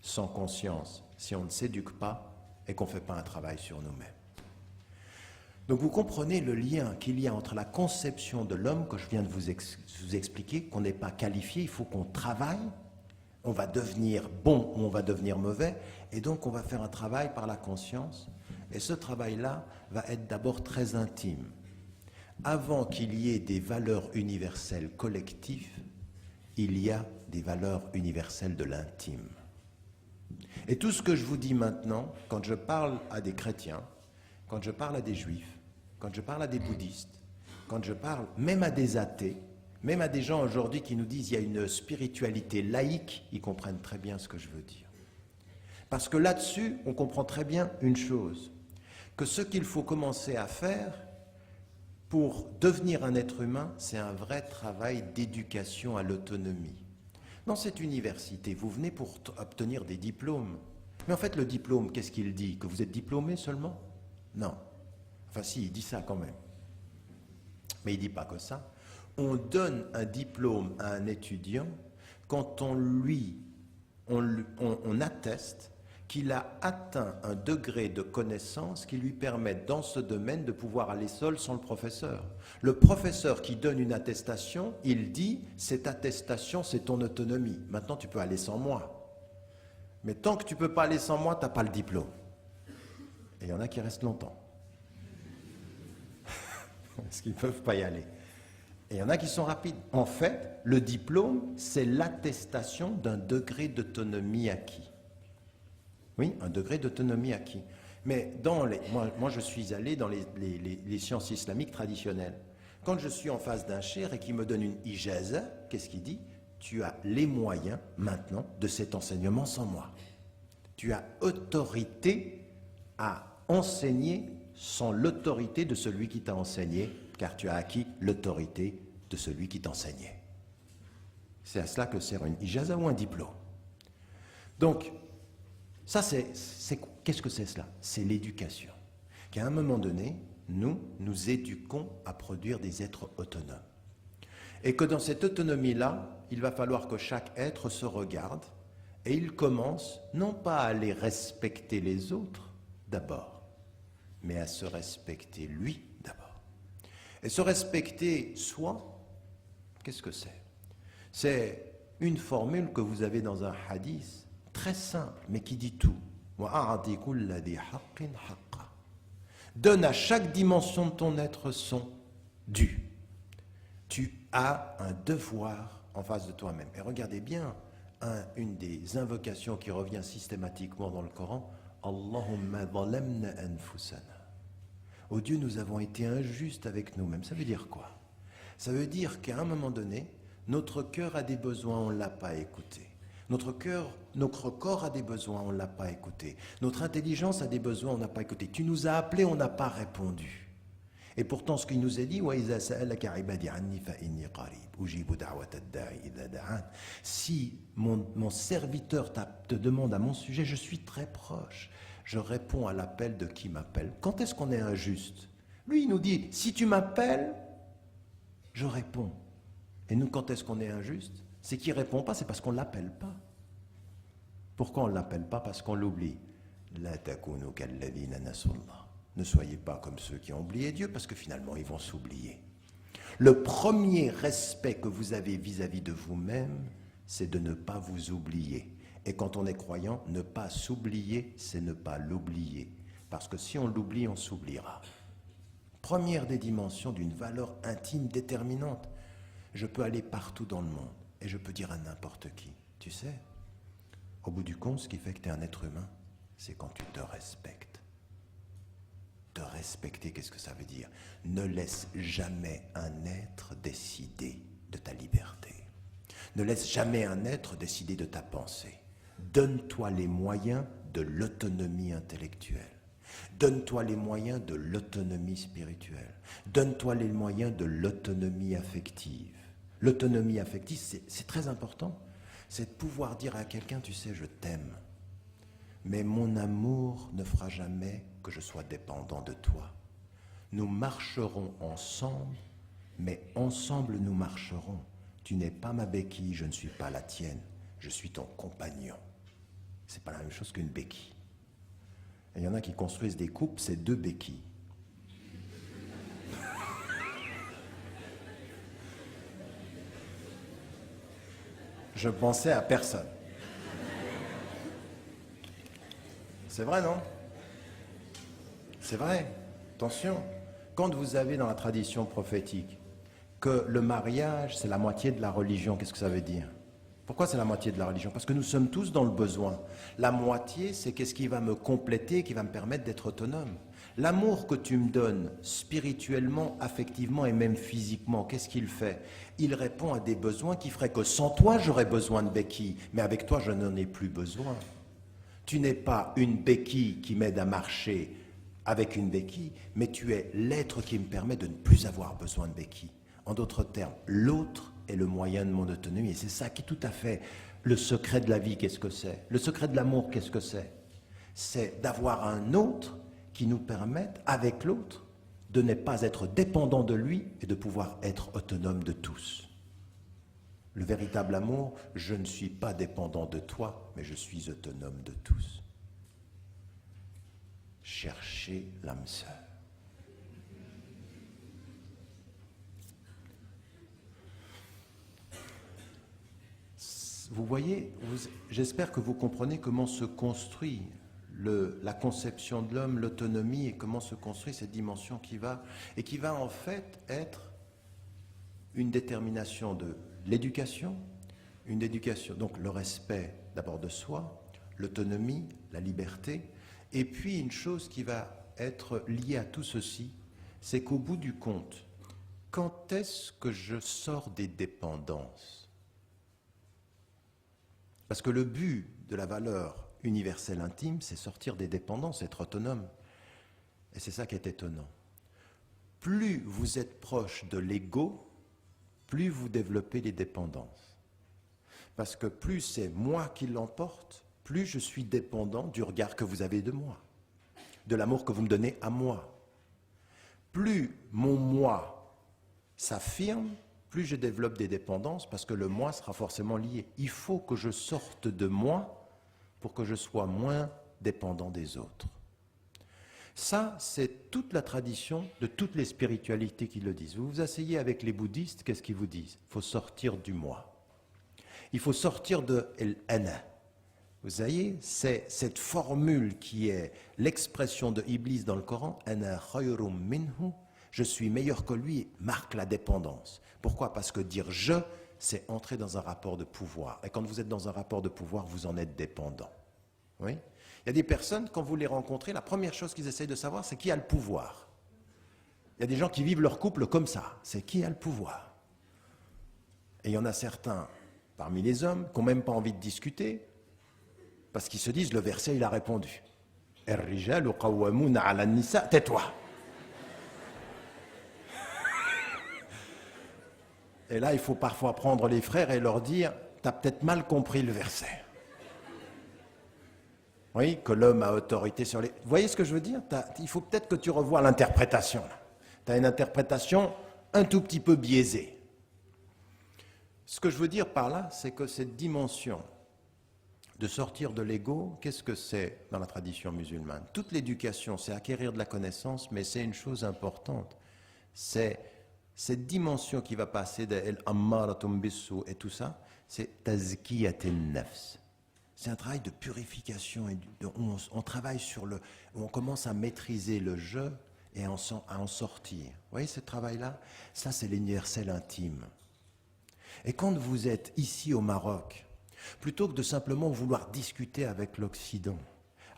S4: sans conscience si on ne s'éduque pas et qu'on ne fait pas un travail sur nous-mêmes. Donc vous comprenez le lien qu'il y a entre la conception de l'homme que je viens de vous expliquer, qu'on n'est pas qualifié, il faut qu'on travaille. On va devenir bon ou on va devenir mauvais, et donc on va faire un travail par la conscience, et ce travail-là va être d'abord très intime. Avant qu'il y ait des valeurs universelles collectives, il y a des valeurs universelles de l'intime. Et tout ce que je vous dis maintenant, quand je parle à des chrétiens, quand je parle à des juifs, quand je parle à des bouddhistes, quand je parle même à des athées, même à des gens aujourd'hui qui nous disent qu'il y a une spiritualité laïque, ils comprennent très bien ce que je veux dire. Parce que là-dessus, on comprend très bien une chose, que ce qu'il faut commencer à faire pour devenir un être humain, c'est un vrai travail d'éducation à l'autonomie. Dans cette université, vous venez pour obtenir des diplômes. Mais en fait, le diplôme, qu'est-ce qu'il dit? Que vous êtes diplômé seulement? Non. Enfin si, il dit ça quand même. Mais il ne dit pas que ça. On donne un diplôme à un étudiant quand on atteste qu'il a atteint un degré de connaissance qui lui permet dans ce domaine de pouvoir aller seul sans le professeur. Le professeur qui donne une attestation, il dit « cette attestation, c'est ton autonomie. Maintenant, tu peux aller sans moi. Mais tant que tu ne peux pas aller sans moi, tu n'as pas le diplôme. » Et il y en a qui restent longtemps. Parce qu'ils ne peuvent pas y aller. Et il y en a qui sont rapides. En fait, le diplôme, c'est l'attestation d'un degré d'autonomie acquis. Oui, un degré d'autonomie acquis. Mais moi, je suis allé dans les sciences islamiques traditionnelles. Quand je suis en face d'un cheikh et qu'il me donne une ijaza, qu'est-ce qu'il dit? Tu as les moyens maintenant de cet enseignement sans moi. Tu as autorité à enseigner sans l'autorité de celui qui t'a enseigné, car tu as acquis l'autorité de celui qui t'enseignait. C'est à cela que sert une ijaza ou un diplôme. Donc, ça, qu'est-ce que c'est cela? C'est l'éducation. Qu'à un moment donné, nous éduquons à produire des êtres autonomes. Et que dans cette autonomie-là, il va falloir que chaque être se regarde et il commence non pas à aller respecter les autres d'abord, mais à se respecter lui d'abord. Et se respecter soi, qu'est-ce que c'est? C'est une formule que vous avez dans un hadith très simple, mais qui dit tout. Donne à chaque dimension de ton être son dû. Tu as un devoir en face de toi-même. Et regardez bien une des invocations qui revient systématiquement dans le Coran, Allahumma zalamna anfusana. Oh Dieu, nous avons été injustes avec nous-mêmes. Ça veut dire quoi? Ça veut dire qu'à un moment donné, notre cœur a des besoins, on ne l'a pas écouté. Notre corps a des besoins, on ne l'a pas écouté. Notre intelligence a des besoins, on n'a pas écouté. Tu nous as appelés, on n'a pas répondu. Et pourtant, ce qu'il nous a dit, si mon serviteur te demande à mon sujet, je suis très proche. Je réponds à l'appel de qui m'appelle. Quand est-ce qu'on est injuste? Lui, il nous dit, si tu m'appelles, je réponds. Et nous, quand est-ce qu'on est injuste? C'est qu'il ne répond pas, c'est parce qu'on ne l'appelle pas. Pourquoi on ne l'appelle pas? Parce qu'on l'oublie. La takunu kalladhina nasullah. Ne soyez pas comme ceux qui ont oublié Dieu, parce que finalement, ils vont s'oublier. Le premier respect que vous avez vis-à-vis de vous-même, c'est de ne pas vous oublier. Et quand on est croyant, ne pas s'oublier, c'est ne pas l'oublier. Parce que si on l'oublie, on s'oubliera. Première des dimensions d'une valeur intime déterminante. Je peux aller partout dans le monde, et je peux dire à n'importe qui. Tu sais, au bout du compte, ce qui fait que tu es un être humain, c'est quand tu te respectes. Te respecter, qu'est-ce que ça veut dire? Ne laisse jamais un être décider de ta liberté. Ne laisse jamais un être décider de ta pensée. Donne-toi les moyens de l'autonomie intellectuelle. Donne-toi les moyens de l'autonomie spirituelle. Donne-toi les moyens de l'autonomie affective. L'autonomie affective, c'est très important. C'est de pouvoir dire à quelqu'un, tu sais, je t'aime. Mais mon amour ne fera jamais que je sois dépendant de toi. Nous marcherons ensemble, mais ensemble nous marcherons. Tu n'es pas ma béquille, je ne suis pas la tienne. Je suis ton compagnon. C'est pas la même chose qu'une béquille. Il y en a qui construisent des couples, c'est 2 béquilles. Je pensais à personne. C'est vrai, non? C'est vrai. Attention. Quand vous avez dans la tradition prophétique que le mariage, c'est la moitié de la religion, qu'est-ce que ça veut dire? Pourquoi c'est la moitié de la religion? Parce que nous sommes tous dans le besoin. La moitié, c'est qu'est-ce qui va me compléter, qui va me permettre d'être autonome. L'amour que tu me donnes, spirituellement, affectivement et même physiquement, qu'est-ce qu'il fait? Il répond à des besoins qui feraient que sans toi, j'aurais besoin de béquilles, mais avec toi, je n'en ai plus besoin. Tu n'es pas une béquille qui m'aide à marcher avec une béquille, mais tu es l'être qui me permet de ne plus avoir besoin de béquilles. En d'autres termes, l'autre est le moyen de mon autonomie. Et c'est ça qui est tout à fait le secret de la vie, qu'est-ce que c'est? Le secret de l'amour, qu'est-ce que c'est? C'est d'avoir un autre qui nous permette, avec l'autre, de ne pas être dépendant de lui et de pouvoir être autonome de tous. Le véritable amour, je ne suis pas dépendant de toi, mais je suis autonome de tous. Cherchez l'âme sœur. Vous voyez, j'espère que vous comprenez comment se construit la conception de l'homme, l'autonomie, et comment se construit cette dimension qui va en fait être une détermination de l'éducation, donc le respect d'abord de soi, l'autonomie, la liberté, et puis une chose qui va être liée à tout ceci, c'est qu'au bout du compte, quand est-ce que je sors des dépendances? Parce que le but de la valeur universelle intime, c'est sortir des dépendances, être autonome. Et c'est ça qui est étonnant. Plus vous êtes proche de l'ego, plus vous développez les dépendances. Parce que plus c'est moi qui l'emporte, plus je suis dépendant du regard que vous avez de moi, de l'amour que vous me donnez à moi. Plus mon moi s'affirme, plus je développe des dépendances, parce que le moi sera forcément lié. Il faut que je sorte de moi pour que je sois moins dépendant des autres. Ça, c'est toute la tradition de toutes les spiritualités qui le disent. Vous vous asseyez avec les bouddhistes, qu'est-ce qu'ils vous disent? Il faut sortir du moi. Il faut sortir de l'ana. Vous voyez, c'est cette formule qui est l'expression de Iblis dans le Coran, ana khayrum minhu, je suis meilleur que lui, marque la dépendance. Pourquoi? Parce que dire je, c'est entrer dans un rapport de pouvoir. Et quand vous êtes dans un rapport de pouvoir, vous en êtes dépendant. Oui. Il y a des personnes, quand vous les rencontrez, la première chose qu'ils essayent de savoir, c'est qui a le pouvoir. Il y a des gens qui vivent leur couple comme ça, c'est qui a le pouvoir. Et il y en a certains, parmi les hommes, qui n'ont même pas envie de discuter, parce qu'ils se disent, le verset, il a répondu. Ar-rijalu qawwamuna 'ala an-nisa, tais-toi. Et là, il faut parfois prendre les frères et leur dire, t'as peut-être mal compris le verset. Oui, que l'homme a autorité sur les... Vous voyez ce que je veux dire? Il faut peut-être que tu revoies l'interprétation. Tu as une interprétation un tout petit peu biaisée. Ce que je veux dire par là, c'est que cette dimension de sortir de l'ego, qu'est-ce que c'est dans la tradition musulmane? Toute l'éducation, c'est acquérir de la connaissance, mais c'est une chose importante. C'est cette dimension qui va passer de al-ammaratum bis-su et tout ça, c'est tazkiyat an-nafs. C'est un travail de purification, et on travaille sur le... On commence à maîtriser le je et à en sortir. Vous voyez ce travail-là? Ça, c'est l'universel intime. Et quand vous êtes ici au Maroc, plutôt que de simplement vouloir discuter avec l'Occident,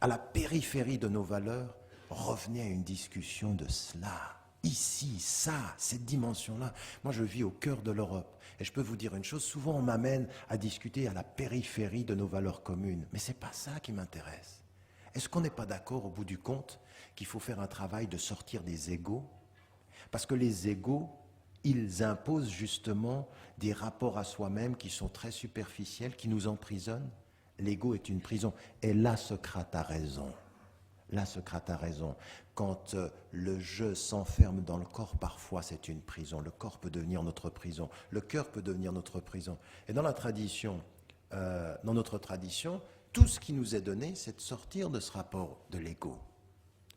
S4: à la périphérie de nos valeurs, revenez à une discussion de cela. Ici, ça, cette dimension-là. Moi, je vis au cœur de l'Europe. Et je peux vous dire une chose, souvent on m'amène à discuter à la périphérie de nos valeurs communes. Mais ce n'est pas ça qui m'intéresse. Est-ce qu'on n'est pas d'accord au bout du compte qu'il faut faire un travail de sortir des égos? Parce que les égos, ils imposent justement des rapports à soi-même qui sont très superficiels, qui nous emprisonnent. L'ego est une prison. Et là, Socrate a raison. Là, Socrate a raison. Quand le je s'enferme dans le corps, parfois c'est une prison. Le corps peut devenir notre prison. Le cœur peut devenir notre prison. Et dans la tradition, dans notre tradition, tout ce qui nous est donné, c'est de sortir de ce rapport de l'ego,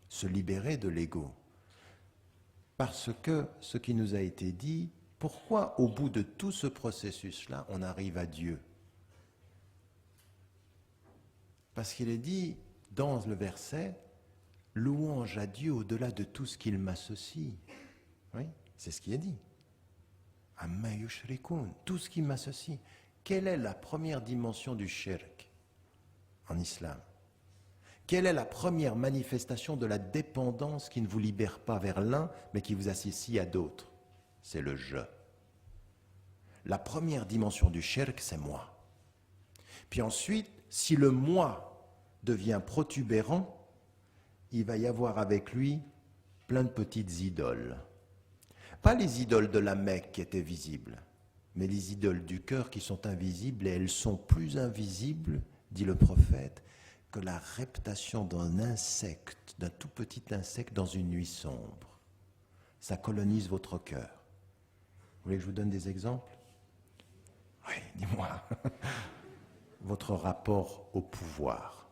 S4: se libérer de l'ego. Parce que ce qui nous a été dit, pourquoi au bout de tout ce processus-là, on arrive à Dieu? Parce qu'il est dit dans le verset, louange à Dieu au-delà de tout ce qu'il m'associe. Oui, c'est ce qui est dit. Amma yushrikun, tout ce qui m'associe. Quelle est la première dimension du shirk en islam? Quelle est la première manifestation de la dépendance qui ne vous libère pas vers l'un, mais qui vous associe à d'autres? C'est le je. La première dimension du shirk, c'est moi. Puis ensuite, si le moi devient protubérant, il va y avoir avec lui plein de petites idoles. Pas les idoles de la Mecque qui étaient visibles, mais les idoles du cœur qui sont invisibles, et elles sont plus invisibles, dit le prophète, que la reptation d'un insecte, d'un tout petit insecte dans une nuit sombre. Ça colonise votre cœur. Vous voulez que je vous donne des exemples? Oui, dis-moi. Votre rapport au pouvoir.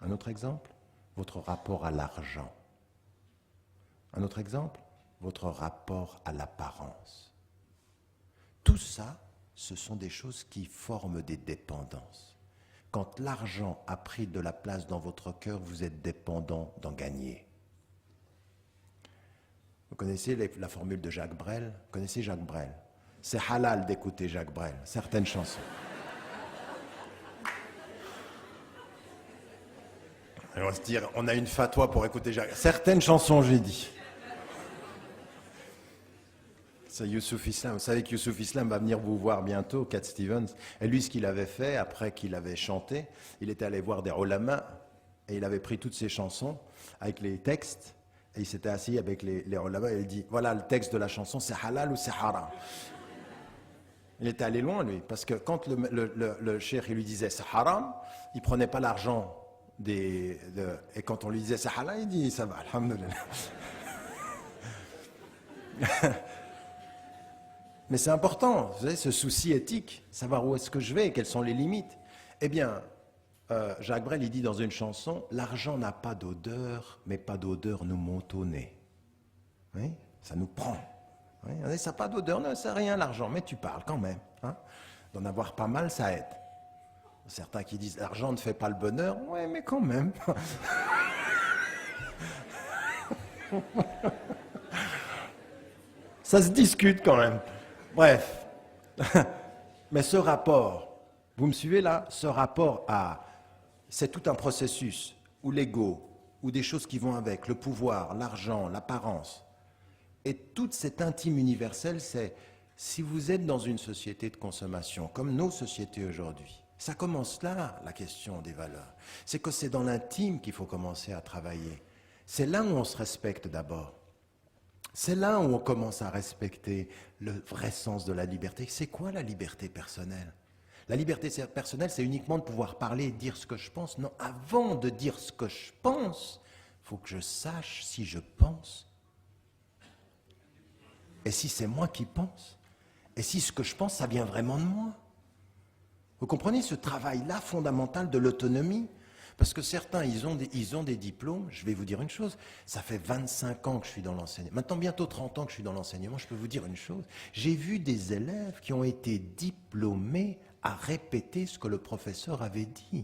S4: Un autre exemple? Votre rapport à l'argent. Un autre exemple? Votre rapport à l'apparence. Tout ça, ce sont des choses qui forment des dépendances. Quand l'argent a pris de la place dans votre cœur, vous êtes dépendant d'en gagner. Vous connaissez la formule de Jacques Brel? Vous connaissez Jacques Brel? C'est halal d'écouter Jacques Brel, certaines chansons. Et on va se dire, on a une fatwa pour écouter Jacques. Certaines chansons, j'ai dit. C'est Youssouf Islam. Vous savez que Youssouf Islam va venir vous voir bientôt, Cat Stevens. Et lui, ce qu'il avait fait, après qu'il avait chanté, il était allé voir des ulama et il avait pris toutes ses chansons avec les textes et il s'était assis avec les ulama et il dit, voilà le texte de la chanson, c'est halal ou c'est haram? Il était allé loin, lui, parce que quand le cheikh lui disait c'est haram, il prenait pas l'argent et quand on lui disait c'est halal, il dit ça va, alhamdoulilah. Mais c'est important, vous savez, ce souci éthique, savoir où est-ce que je vais, quelles sont les limites. Eh bien, Jacques Brel, il dit dans une chanson, l'argent n'a pas d'odeur, mais pas d'odeur nous monte au nez. Oui, ça nous prend. Oui, ça n'a pas d'odeur, non, c'est rien l'argent, mais tu parles quand même. Hein. D'en avoir pas mal, ça aide. Certains qui disent l'argent ne fait pas le bonheur, oui, mais quand même. Ça se discute quand même. Bref, Mais ce rapport, vous me suivez là? Ce rapport c'est tout un processus où l'ego, ou des choses qui vont avec, le pouvoir, l'argent, l'apparence, et toute cette intime universelle, c'est si vous êtes dans une société de consommation, comme nos sociétés aujourd'hui, ça commence là, la question des valeurs. C'est que c'est dans l'intime qu'il faut commencer à travailler. C'est là où on se respecte d'abord. C'est là où on commence à respecter le vrai sens de la liberté. C'est quoi la liberté personnelle? La liberté personnelle, c'est uniquement de pouvoir parler et dire ce que je pense. Non, avant de dire ce que je pense, il faut que je sache si je pense. Et si c'est moi qui pense? Et si ce que je pense, ça vient vraiment de moi? Vous comprenez ce travail-là fondamental de l'autonomie? Parce que certains, ils ont des diplômes. Je vais vous dire une chose, ça fait 25 ans que je suis dans l'enseignement. Maintenant, bientôt 30 ans que je suis dans l'enseignement, je peux vous dire une chose. J'ai vu des élèves qui ont été diplômés à répéter ce que le professeur avait dit.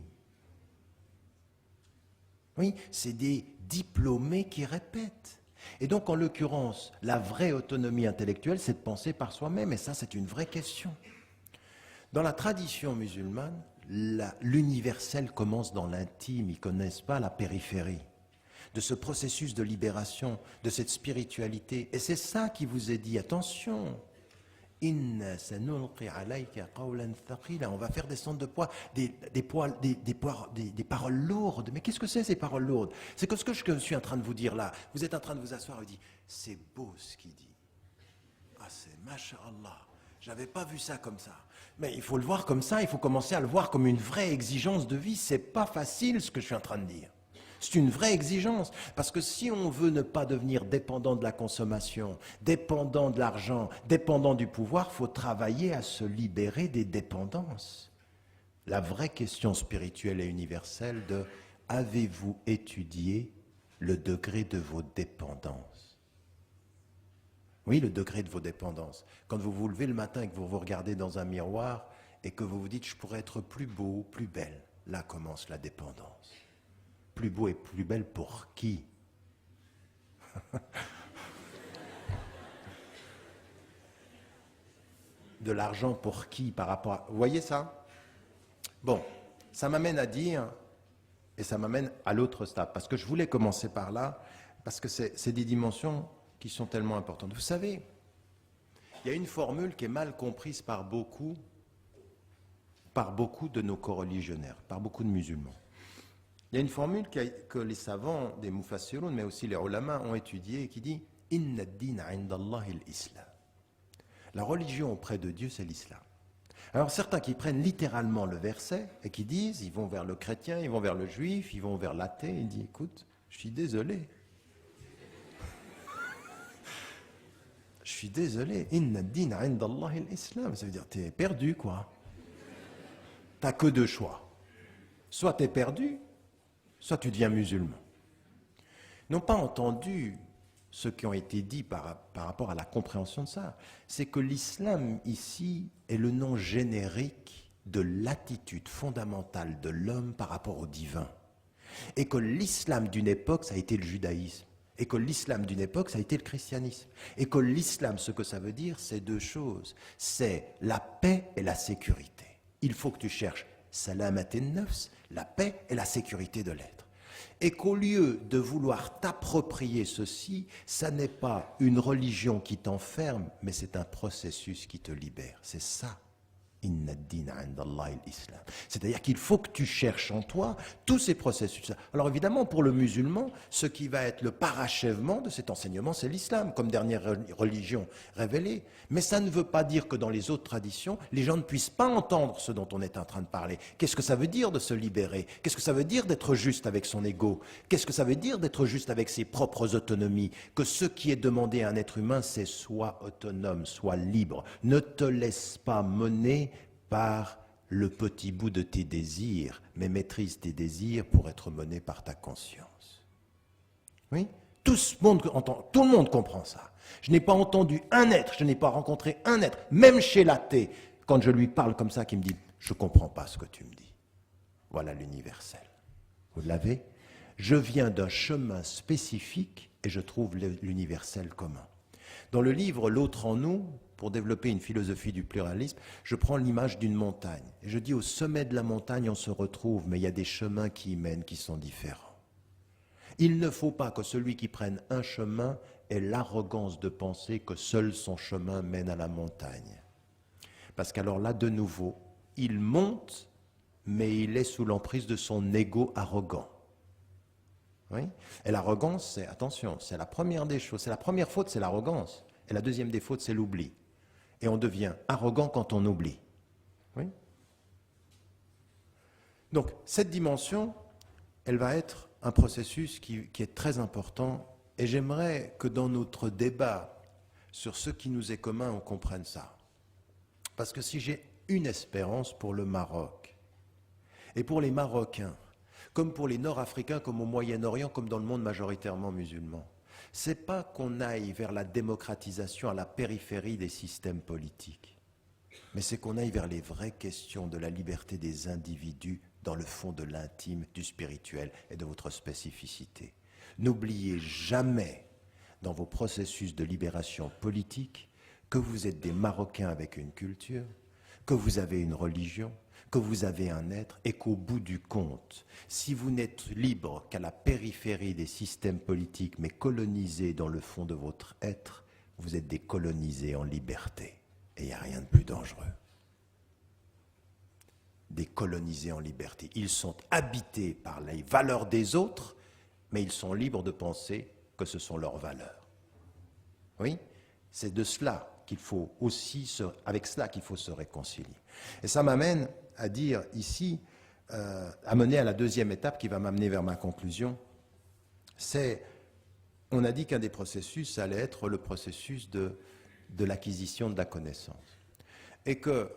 S4: Oui, c'est des diplômés qui répètent. Et donc, en l'occurrence, la vraie autonomie intellectuelle, c'est de penser par soi-même. Et ça, c'est une vraie question. Dans la tradition musulmane, l'universel commence dans l'intime. Ils ne connaissent pas la périphérie. De ce processus de libération, de cette spiritualité. Et c'est ça qui vous est dit. Attention, Inna sanulqi alayka qawlan thaqila. On va faire descendre de poids des paroles lourdes. Mais qu'est-ce que c'est ces paroles lourdes? C'est que ce que je suis en train de vous dire là. Vous êtes en train de vous asseoir et vous dites, c'est beau ce qu'il dit. Ah, c'est masha'Allah. J'avais pas vu ça comme ça. Mais il faut le voir comme ça, il faut commencer à le voir comme une vraie exigence de vie. C'est pas facile ce que je suis en train de dire. C'est une vraie exigence, parce que si on veut ne pas devenir dépendant de la consommation, dépendant de l'argent, dépendant du pouvoir, il faut travailler à se libérer des dépendances. La vraie question spirituelle et universelle de « Avez-vous étudié le degré de vos dépendances ?» Oui, le degré de vos dépendances. Quand vous vous levez le matin et que vous vous regardez dans un miroir et que vous vous dites « Je pourrais être plus beau, plus belle », là commence la dépendance. Plus beau et plus belle pour qui? De l'argent pour qui par rapport à... Vous voyez ça? Bon, ça m'amène à dire, et ça m'amène à l'autre stade, parce que je voulais commencer par là, parce que c'est des dimensions qui sont tellement importantes. Vous savez, il y a une formule qui est mal comprise par beaucoup de nos coreligionnaires, par beaucoup de musulmans. Il y a une formule que les savants des Mufassiroun, mais aussi les ulama ont étudiée et qui dit « Inna ad-din 'inda Allahi al-Islam ». La religion auprès de Dieu, c'est l'islam. Alors certains qui prennent littéralement le verset et qui disent, ils vont vers le chrétien, ils vont vers le juif, ils vont vers l'athée, ils disent « Écoute, je suis désolé. Je suis désolé. Inna ad-din 'inda Allahi al-Islam ». Ça veut dire, t'es perdu, quoi. T'as que deux choix. Soit t'es perdu, soit tu deviens musulman. Ils n'ont pas entendu ce qui ont été dit par rapport à la compréhension de ça. C'est que l'islam, ici, est le nom générique de l'attitude fondamentale de l'homme par rapport au divin. Et que l'islam d'une époque, ça a été le judaïsme. Et que l'islam d'une époque, ça a été le christianisme. Et que l'islam, ce que ça veut dire, c'est deux choses. C'est la paix et la sécurité. Il faut que tu cherches salamat an-nafs, la paix et la sécurité de l'être. Et qu'au lieu de vouloir t'approprier ceci, ça n'est pas une religion qui t'enferme, mais c'est un processus qui te libère. C'est ça. Inna ad-din 'inda Allahi al-Islam. C'est-à-dire qu'il faut que tu cherches en toi tous ces processus. Alors évidemment, pour le musulman, ce qui va être le parachèvement de cet enseignement, c'est l'islam, comme dernière religion révélée. Mais ça ne veut pas dire que dans les autres traditions, les gens ne puissent pas entendre ce dont on est en train de parler. Qu'est-ce que ça veut dire de se libérer? Qu'est-ce que ça veut dire d'être juste avec son ego? Qu'est-ce que ça veut dire d'être juste avec ses propres autonomies? Que ce qui est demandé à un être humain, c'est sois autonome, sois libre. Ne te laisse pas mener par le petit bout de tes désirs, mais maîtrise tes désirs pour être mené par ta conscience. Oui? Tout le monde comprend ça. Je n'ai pas entendu un être, je n'ai pas rencontré un être, même chez l'athée, quand je lui parle comme ça, qui me dit « je ne comprends pas ce que tu me dis ». Voilà l'universel. Vous l'avez? Je viens d'un chemin spécifique et je trouve l'universel commun. Dans le livre « L'autre en nous », pour développer une philosophie du pluralisme, je prends l'image d'une montagne. Et je dis, au sommet de la montagne, on se retrouve, mais il y a des chemins qui y mènent qui sont différents. Il ne faut pas que celui qui prenne un chemin ait l'arrogance de penser que seul son chemin mène à la montagne. Parce qu'alors là, de nouveau, il monte, mais il est sous l'emprise de son ego arrogant. Oui. Et l'arrogance, c'est, attention, c'est la première des choses. C'est la première faute, c'est l'arrogance. Et la deuxième des fautes, c'est l'oubli. Et on devient arrogant quand on oublie. Oui. Donc, cette dimension, elle va être un processus qui est très important. Et j'aimerais que dans notre débat sur ce qui nous est commun, on comprenne ça. Parce que si j'ai une espérance pour le Maroc, et pour les Marocains, comme pour les Nord-Africains, comme au Moyen-Orient, comme dans le monde majoritairement musulman, c'est pas qu'on aille vers la démocratisation à la périphérie des systèmes politiques, mais c'est qu'on aille vers les vraies questions de la liberté des individus dans le fond de l'intime, du spirituel et de votre spécificité. N'oubliez jamais, dans vos processus de libération politique, que vous êtes des Marocains avec une culture, que vous avez une religion, que vous avez un être, et qu'au bout du compte, si vous n'êtes libre qu'à la périphérie des systèmes politiques, mais colonisés dans le fond de votre être, vous êtes des colonisés en liberté. Et il n'y a rien de plus dangereux. Des colonisés en liberté. Ils sont habités par les valeurs des autres, mais ils sont libres de penser que ce sont leurs valeurs. Oui, c'est de cela qu'il faut aussi, avec cela qu'il faut se réconcilier. Et ça m'amène à dire ici, à mener à la deuxième étape qui va m'amener vers ma conclusion, c'est, on a dit qu'un des processus allait être le processus de l'acquisition de la connaissance. Et que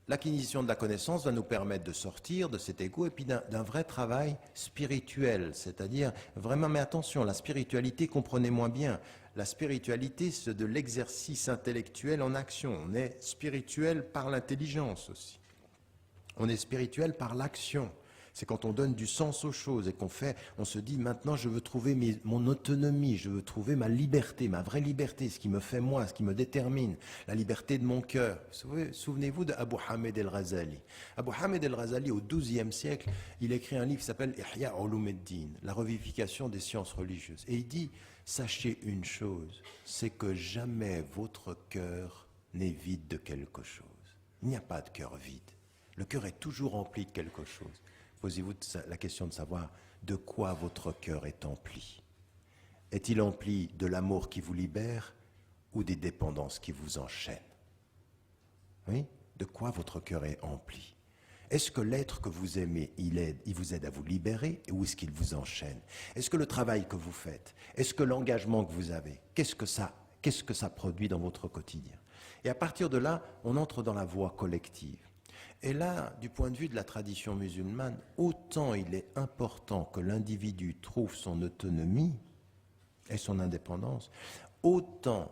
S4: l'acquisition de la connaissance va nous permettre de sortir de cet égo et puis d'un vrai travail spirituel, c'est-à-dire vraiment, mais attention, la spiritualité, comprenez-moi bien, la spiritualité, c'est de l'exercice intellectuel en action. On est spirituel par l'intelligence aussi. On est spirituel par l'action. C'est quand on donne du sens aux choses et qu'on fait, on se dit maintenant je veux trouver mon autonomie, je veux trouver ma liberté, ma vraie liberté, ce qui me fait moi, ce qui me détermine, la liberté de mon cœur. Souvenez-vous d'Abu Hamid el-Ghazali. Abu Hamid el-Ghazali, au XIIe siècle, il écrit un livre qui s'appelle Ihya Ulum ad-Din, la revivification des sciences religieuses. Et il dit, sachez une chose, c'est que jamais votre cœur n'est vide de quelque chose. Il n'y a pas de cœur vide. Le cœur est toujours rempli de quelque chose. Posez-vous la question de savoir de quoi votre cœur est empli. Est-il empli de l'amour qui vous libère ou des dépendances qui vous enchaînent? Oui? De quoi votre cœur est empli? Est-ce que l'être que vous aimez, il vous aide à vous libérer ou est-ce qu'il vous enchaîne? Est-ce que le travail que vous faites, est-ce que l'engagement que vous avez, qu'est-ce que ça produit dans votre quotidien? Et à partir de là, on entre dans la voie collective. Et là, du point de vue de la tradition musulmane, autant il est important que l'individu trouve son autonomie et son indépendance, autant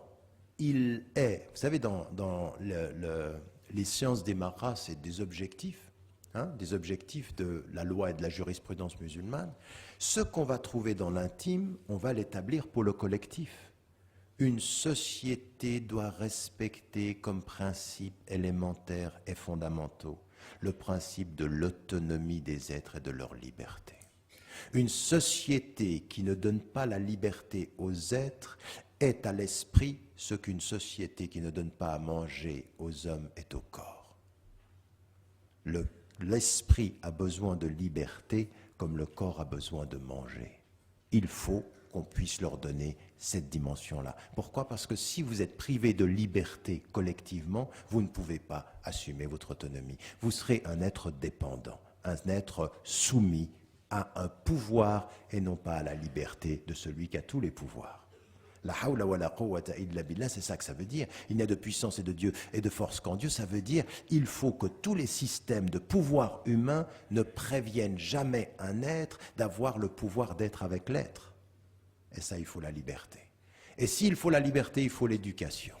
S4: il est, vous savez, dans les sciences des maras, c'est des objectifs de la loi et de la jurisprudence musulmane. Ce qu'on va trouver dans l'intime, on va l'établir pour le collectif. Une société doit respecter comme principe élémentaire et fondamentaux le principe de l'autonomie des êtres et de leur liberté. Une société qui ne donne pas la liberté aux êtres est à l'esprit ce qu'une société qui ne donne pas à manger aux hommes est au corps. L'esprit a besoin de liberté comme le corps a besoin de manger. Il faut qu'on puisse leur donner cette dimension-là. Pourquoi? Parce que si vous êtes privé de liberté collectivement, vous ne pouvez pas assumer votre autonomie. Vous serez un être dépendant, un être soumis à un pouvoir et non pas à la liberté de celui qui a tous les pouvoirs. La hawla wa la quwwata illa billah, c'est ça que ça veut dire. Il n'y a de puissance et de Dieu et de force qu'en Dieu. Ça veut dire il faut que tous les systèmes de pouvoir humain ne préviennent jamais un être d'avoir le pouvoir d'être avec l'être. Et ça, il faut la liberté. Et s'il faut la liberté, il faut l'éducation.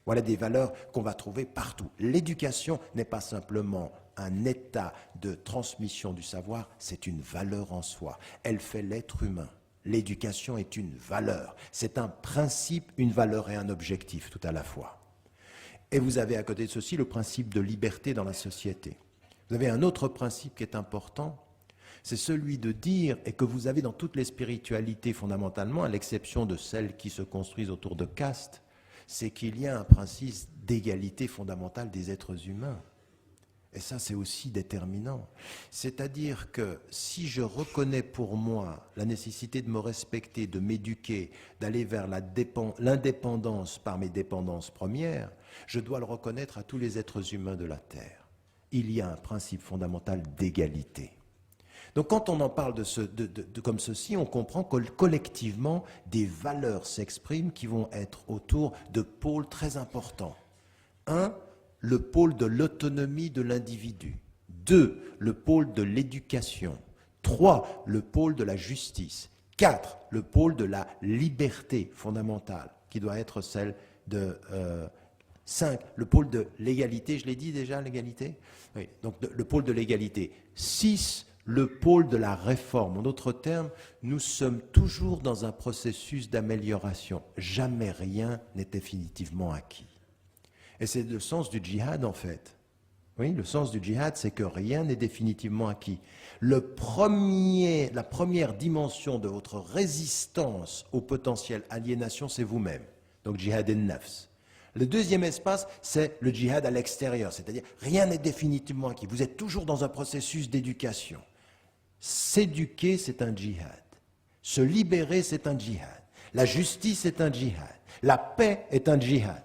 S4: Voilà des valeurs qu'on va trouver partout. L'éducation n'est pas simplement un état de transmission du savoir, c'est une valeur en soi. Elle fait l'être humain. L'éducation est une valeur. C'est un principe, une valeur et un objectif tout à la fois. Et vous avez à côté de ceci le principe de liberté dans la société. Vous avez un autre principe qui est important, c'est celui de dire, et que vous avez dans toutes les spiritualités fondamentalement, à l'exception de celles qui se construisent autour de castes, c'est qu'il y a un principe d'égalité fondamentale des êtres humains. Et ça, c'est aussi déterminant. C'est-à-dire que si je reconnais pour moi la nécessité de me respecter, de m'éduquer, d'aller vers l'indépendance par mes dépendances premières, je dois le reconnaître à tous les êtres humains de la Terre. Il y a un principe fondamental d'égalité. Donc quand on en parle comme ceci, on comprend que collectivement, des valeurs s'expriment qui vont être autour de pôles très importants. 1, le pôle de l'autonomie de l'individu. 2, le pôle de l'éducation. 3, le pôle de la justice. 4, le pôle de la liberté fondamentale, qui doit être celle de... 5, le pôle de l'égalité, je l'ai dit déjà, l'égalité ? Oui, donc le pôle de l'égalité. 6, le pôle de la réforme. En d'autres termes, nous sommes toujours dans un processus d'amélioration. Jamais rien n'est définitivement acquis. Et c'est le sens du djihad, en fait. Oui, le sens du djihad, c'est que rien n'est définitivement acquis. La première dimension de votre résistance au potentiel aliénation, c'est vous-même. Donc, djihad al-nafs. Le deuxième espace, c'est le djihad à l'extérieur, c'est-à-dire rien n'est définitivement acquis. Vous êtes toujours dans un processus d'éducation. S'éduquer, c'est un djihad. Se libérer, c'est un djihad. La justice est un djihad. La paix est un djihad.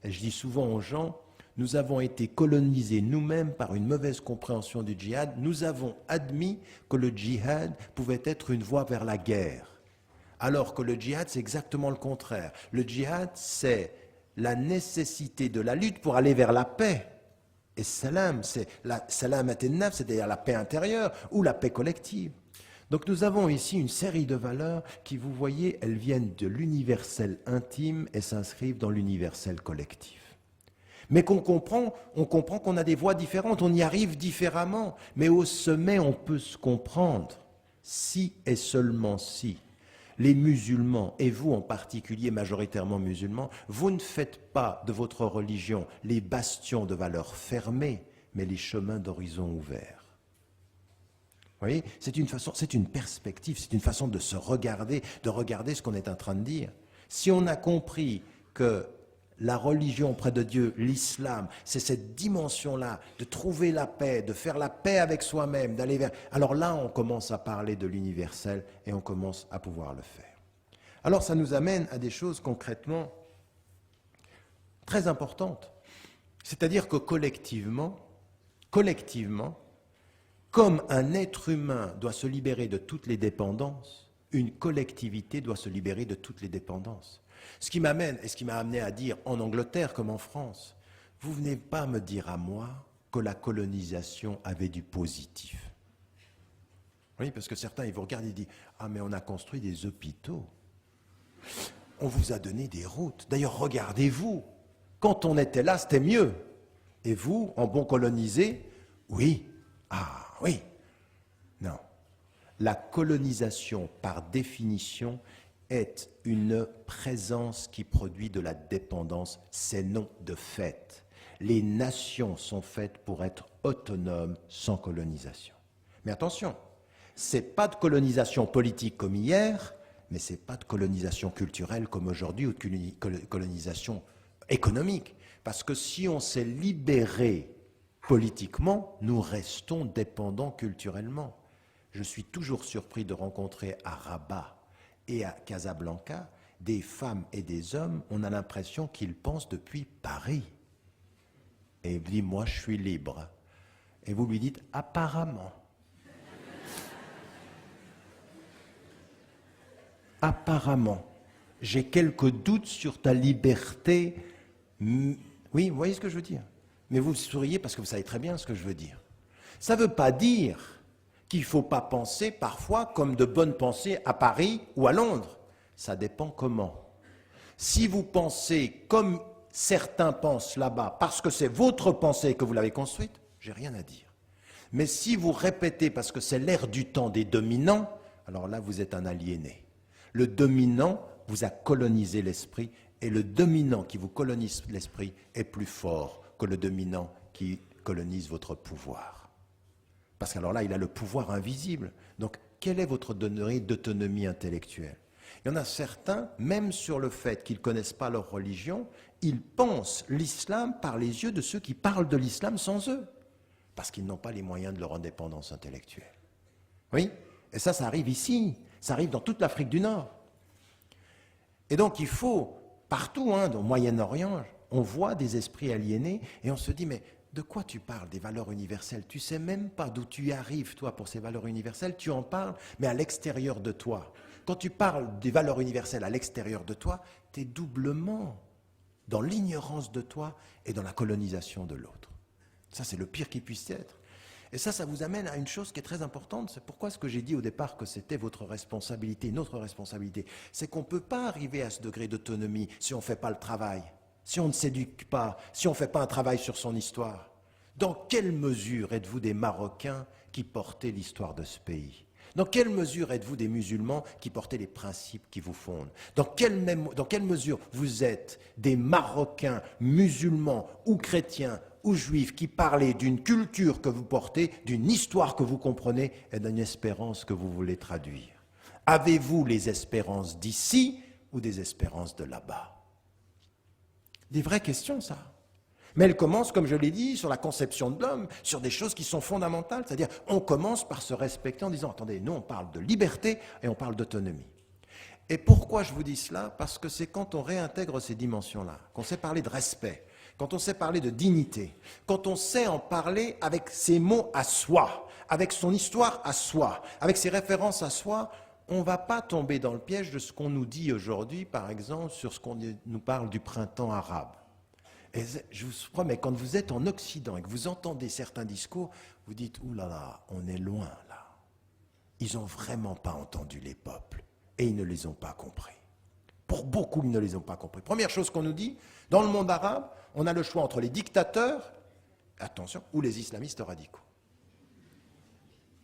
S4: Et je dis souvent aux gens, nous avons été colonisés nous-mêmes par une mauvaise compréhension du djihad. Nous avons admis que le djihad pouvait être une voie vers la guerre. Alors que le djihad, c'est exactement le contraire. Le djihad, c'est la nécessité de la lutte pour aller vers la paix. Et salam, c'est la salam at-nafs, c'est-à-dire la paix intérieure ou la paix collective. Donc nous avons ici une série de valeurs qui, vous voyez, elles viennent de l'universel intime et s'inscrivent dans l'universel collectif. Mais on comprend qu'on a des voies différentes, on y arrive différemment, mais au sommet on peut se comprendre, si et seulement si. Les musulmans, et vous en particulier majoritairement musulmans, vous ne faites pas de votre religion les bastions de valeurs fermées, mais les chemins d'horizon ouverts. Vous voyez, c'est une perspective, c'est une façon de se regarder, de regarder ce qu'on est en train de dire. Si on a compris que la religion près de Dieu, l'islam, c'est cette dimension-là de trouver la paix, de faire la paix avec soi-même, d'aller vers... Alors là, on commence à parler de l'universel et on commence à pouvoir le faire. Alors ça nous amène à des choses concrètement très importantes. C'est-à-dire que collectivement, comme un être humain doit se libérer de toutes les dépendances, une collectivité doit se libérer de toutes les dépendances. Ce qui m'amène, et ce qui m'a amené à dire en Angleterre comme en France, vous venez pas me dire à moi que la colonisation avait du positif. Oui, parce que certains, ils vous regardent et disent « Ah, mais on a construit des hôpitaux. On vous a donné des routes. D'ailleurs, regardez-vous. Quand on était là, c'était mieux. Et vous, en bon colonisé, oui. Ah, oui. Non. La colonisation, par définition, est une présence qui produit de la dépendance, c'est non de fait. Les nations sont faites pour être autonomes sans colonisation. Mais attention, c'est pas de colonisation politique comme hier, mais c'est pas de colonisation culturelle comme aujourd'hui ou de colonisation économique. Parce que si on s'est libéré politiquement, nous restons dépendants culturellement. Je suis toujours surpris de rencontrer à Rabat et à Casablanca, des femmes et des hommes, on a l'impression qu'ils pensent depuis Paris. Et il dit, moi je suis libre. Et vous lui dites, apparemment. Apparemment. J'ai quelques doutes sur ta liberté. Oui, vous voyez ce que je veux dire? Mais vous souriez parce que vous savez très bien ce que je veux dire. Ça ne veut pas dire qu'il ne faut pas penser parfois comme de bonnes pensées à Paris ou à Londres. Ça dépend comment. Si vous pensez comme certains pensent là-bas, parce que c'est votre pensée que vous l'avez construite, j'ai rien à dire. Mais si vous répétez parce que c'est l'ère du temps des dominants, alors là vous êtes un aliéné. Le dominant vous a colonisé l'esprit Et le dominant qui vous colonise l'esprit est plus fort que le dominant qui colonise votre pouvoir. Parce qu'alors là, il a le pouvoir invisible. Donc, quelle est votre degré d'autonomie intellectuelle? Il y en a certains, même sur le fait qu'ils ne connaissent pas leur religion, ils pensent l'islam par les yeux de ceux qui parlent de l'islam sans eux, parce qu'ils n'ont pas les moyens de leur indépendance intellectuelle. Oui? Et ça arrive ici, ça arrive dans toute l'Afrique du Nord. Et donc il faut, partout, au Moyen-Orient, on voit des esprits aliénés et on se dit, mais de quoi tu parles, des valeurs universelles? Tu ne sais même pas d'où tu arrives, toi, pour ces valeurs universelles. Tu en parles, mais à l'extérieur de toi. Quand tu parles des valeurs universelles à l'extérieur de toi, tu es doublement dans l'ignorance de toi et dans la colonisation de l'autre. Ça, c'est le pire qui puisse être. Et ça vous amène à une chose qui est très importante. C'est pourquoi ce que j'ai dit au départ que c'était votre responsabilité, notre responsabilité. C'est qu'on ne peut pas arriver à ce degré d'autonomie si on ne fait pas le travail, si on ne s'éduque pas, si on ne fait pas un travail sur son histoire. Dans quelle mesure êtes-vous des Marocains qui portez l'histoire de ce pays? Dans quelle mesure êtes-vous des musulmans qui portez les principes qui vous fondent? Dans quelle mesure vous êtes des Marocains musulmans ou chrétiens ou juifs qui parlez d'une culture que vous portez, d'une histoire que vous comprenez et d'une espérance que vous voulez traduire? Avez-vous les espérances d'ici ou des espérances de là-bas? Des vraies questions, ça. Mais elle commence, comme je l'ai dit, sur la conception de l'homme, sur des choses qui sont fondamentales. C'est-à-dire, on commence par se respecter en disant, attendez, nous on parle de liberté et on parle d'autonomie. Et pourquoi je vous dis cela? Parce que c'est quand on réintègre ces dimensions-là, qu'on sait parler de respect, quand on sait parler de dignité, quand on sait en parler avec ses mots à soi, avec son histoire à soi, avec ses références à soi, on ne va pas tomber dans le piège de ce qu'on nous dit aujourd'hui, par exemple, sur ce qu'on nous parle du printemps arabe. Et je vous promets, quand vous êtes en Occident et que vous entendez certains discours, vous dites « Ouh là là, on est loin là ». Ils n'ont vraiment pas entendu les peuples et ils ne les ont pas compris. Pour beaucoup, ils ne les ont pas compris. Première chose qu'on nous dit, dans le monde arabe, on a le choix entre les dictateurs, attention, ou les islamistes radicaux.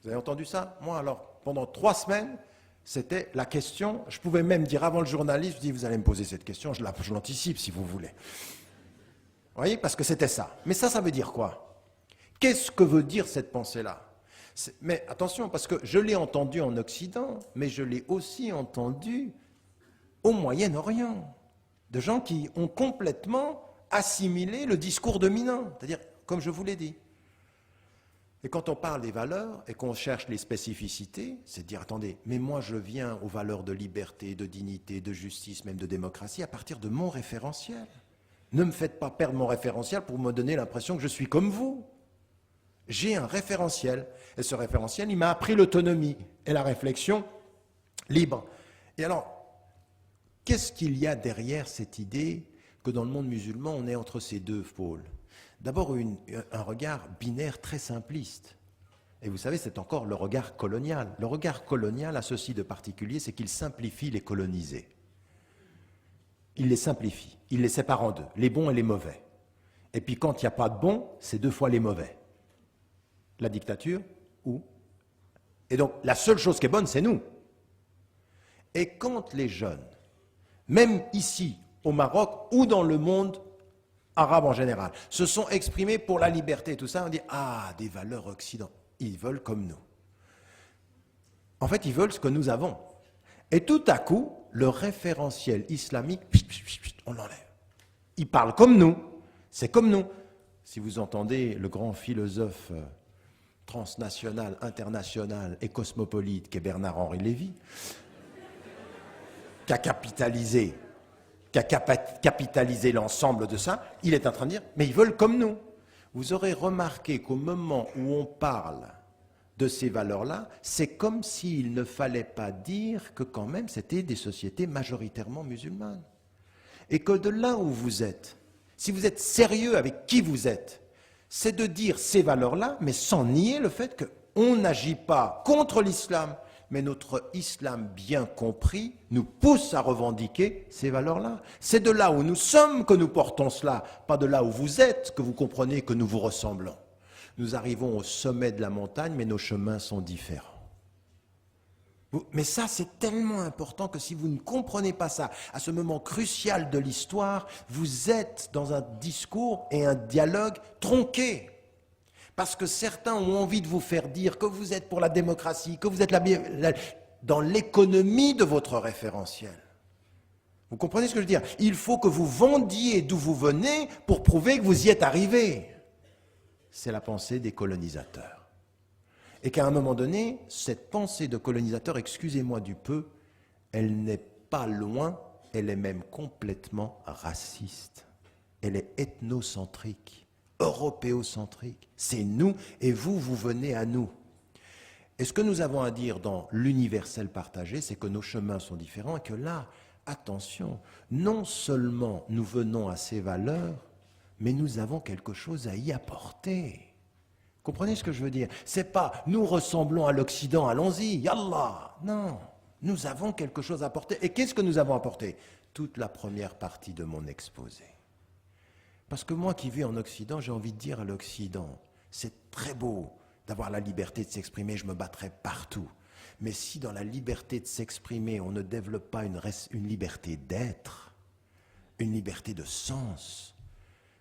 S4: Vous avez entendu ça? Moi alors, pendant 3 semaines, c'était la question, je pouvais même dire avant le journaliste, je dis « Vous allez me poser cette question, je l'anticipe si vous voulez ». Vous voyez, parce que c'était ça. Mais ça veut dire quoi? Qu'est-ce que veut dire cette pensée-là? Mais attention, parce que je l'ai entendu en Occident, mais je l'ai aussi entendu au Moyen-Orient, de gens qui ont complètement assimilé le discours dominant, c'est-à-dire, comme je vous l'ai dit. Et quand on parle des valeurs et qu'on cherche les spécificités, c'est de dire, attendez, mais moi je viens aux valeurs de liberté, de dignité, de justice, même de démocratie, à partir de mon référentiel. Ne me faites pas perdre mon référentiel pour me donner l'impression que je suis comme vous. J'ai un référentiel. Et ce référentiel, il m'a appris l'autonomie et la réflexion libre. Et alors, qu'est-ce qu'il y a derrière cette idée que dans le monde musulman, on est entre ces deux pôles? D'abord, un regard binaire très simpliste. Et vous savez, c'est encore le regard colonial. Le regard colonial a ceci de particulier, c'est qu'il simplifie les colonisés. Il les simplifie, il les sépare en deux, les bons et les mauvais. Et puis quand il n'y a pas de bons, c'est 2 fois les mauvais. La dictature ou... Et donc la seule chose qui est bonne, c'est nous. Et quand les jeunes, même ici au Maroc ou dans le monde arabe en général, se sont exprimés pour la liberté et tout ça, on dit « Ah, des valeurs occidentales, ils veulent comme nous ». En fait, ils veulent ce que nous avons. Et tout à coup, le référentiel islamique, on l'enlève. Ils parlent comme nous, c'est comme nous. Si vous entendez le grand philosophe transnational, international et cosmopolite qu'est Bernard-Henri Lévy, qui a capitalisé l'ensemble de ça, il est en train de dire, mais ils veulent comme nous. Vous aurez remarqué qu'au moment où on parle de ces valeurs-là, c'est comme s'il ne fallait pas dire que quand même c'était des sociétés majoritairement musulmanes. Et que de là où vous êtes, si vous êtes sérieux avec qui vous êtes, c'est de dire ces valeurs-là, mais sans nier le fait qu'on n'agit pas contre l'islam, mais notre islam bien compris nous pousse à revendiquer ces valeurs-là. C'est de là où nous sommes que nous portons cela, pas de là où vous êtes que vous comprenez que nous vous ressemblons. Nous arrivons au sommet de la montagne, mais nos chemins sont différents. Mais ça, c'est tellement important que si vous ne comprenez pas ça, à ce moment crucial de l'histoire, vous êtes dans un discours et un dialogue tronqués. Parce que certains ont envie de vous faire dire que vous êtes pour la démocratie, que vous êtes dans l'économie de votre référentiel. Vous comprenez ce que je veux dire? Il faut que vous vendiez d'où vous venez pour prouver que vous y êtes arrivé. C'est la pensée des colonisateurs. Et qu'à un moment donné, cette pensée de colonisateur, excusez-moi du peu, elle n'est pas loin, elle est même complètement raciste. Elle est ethnocentrique, européocentrique. C'est nous et vous, vous venez à nous. Et ce que nous avons à dire dans l'universel partagé, c'est que nos chemins sont différents et que là, attention, non seulement nous venons à ces valeurs, mais nous avons quelque chose à y apporter. Comprenez ce que je veux dire? C'est pas nous ressemblons à l'Occident, allons-y, yallah. Non, nous avons quelque chose à apporter. Et qu'est-ce que nous avons apporté? Toute la première partie de mon exposé. Parce que moi qui vis en Occident, j'ai envie de dire à l'Occident, c'est très beau d'avoir la liberté de s'exprimer, je me battrai partout. Mais si dans la liberté de s'exprimer, on ne développe pas une liberté d'être, une liberté de sens,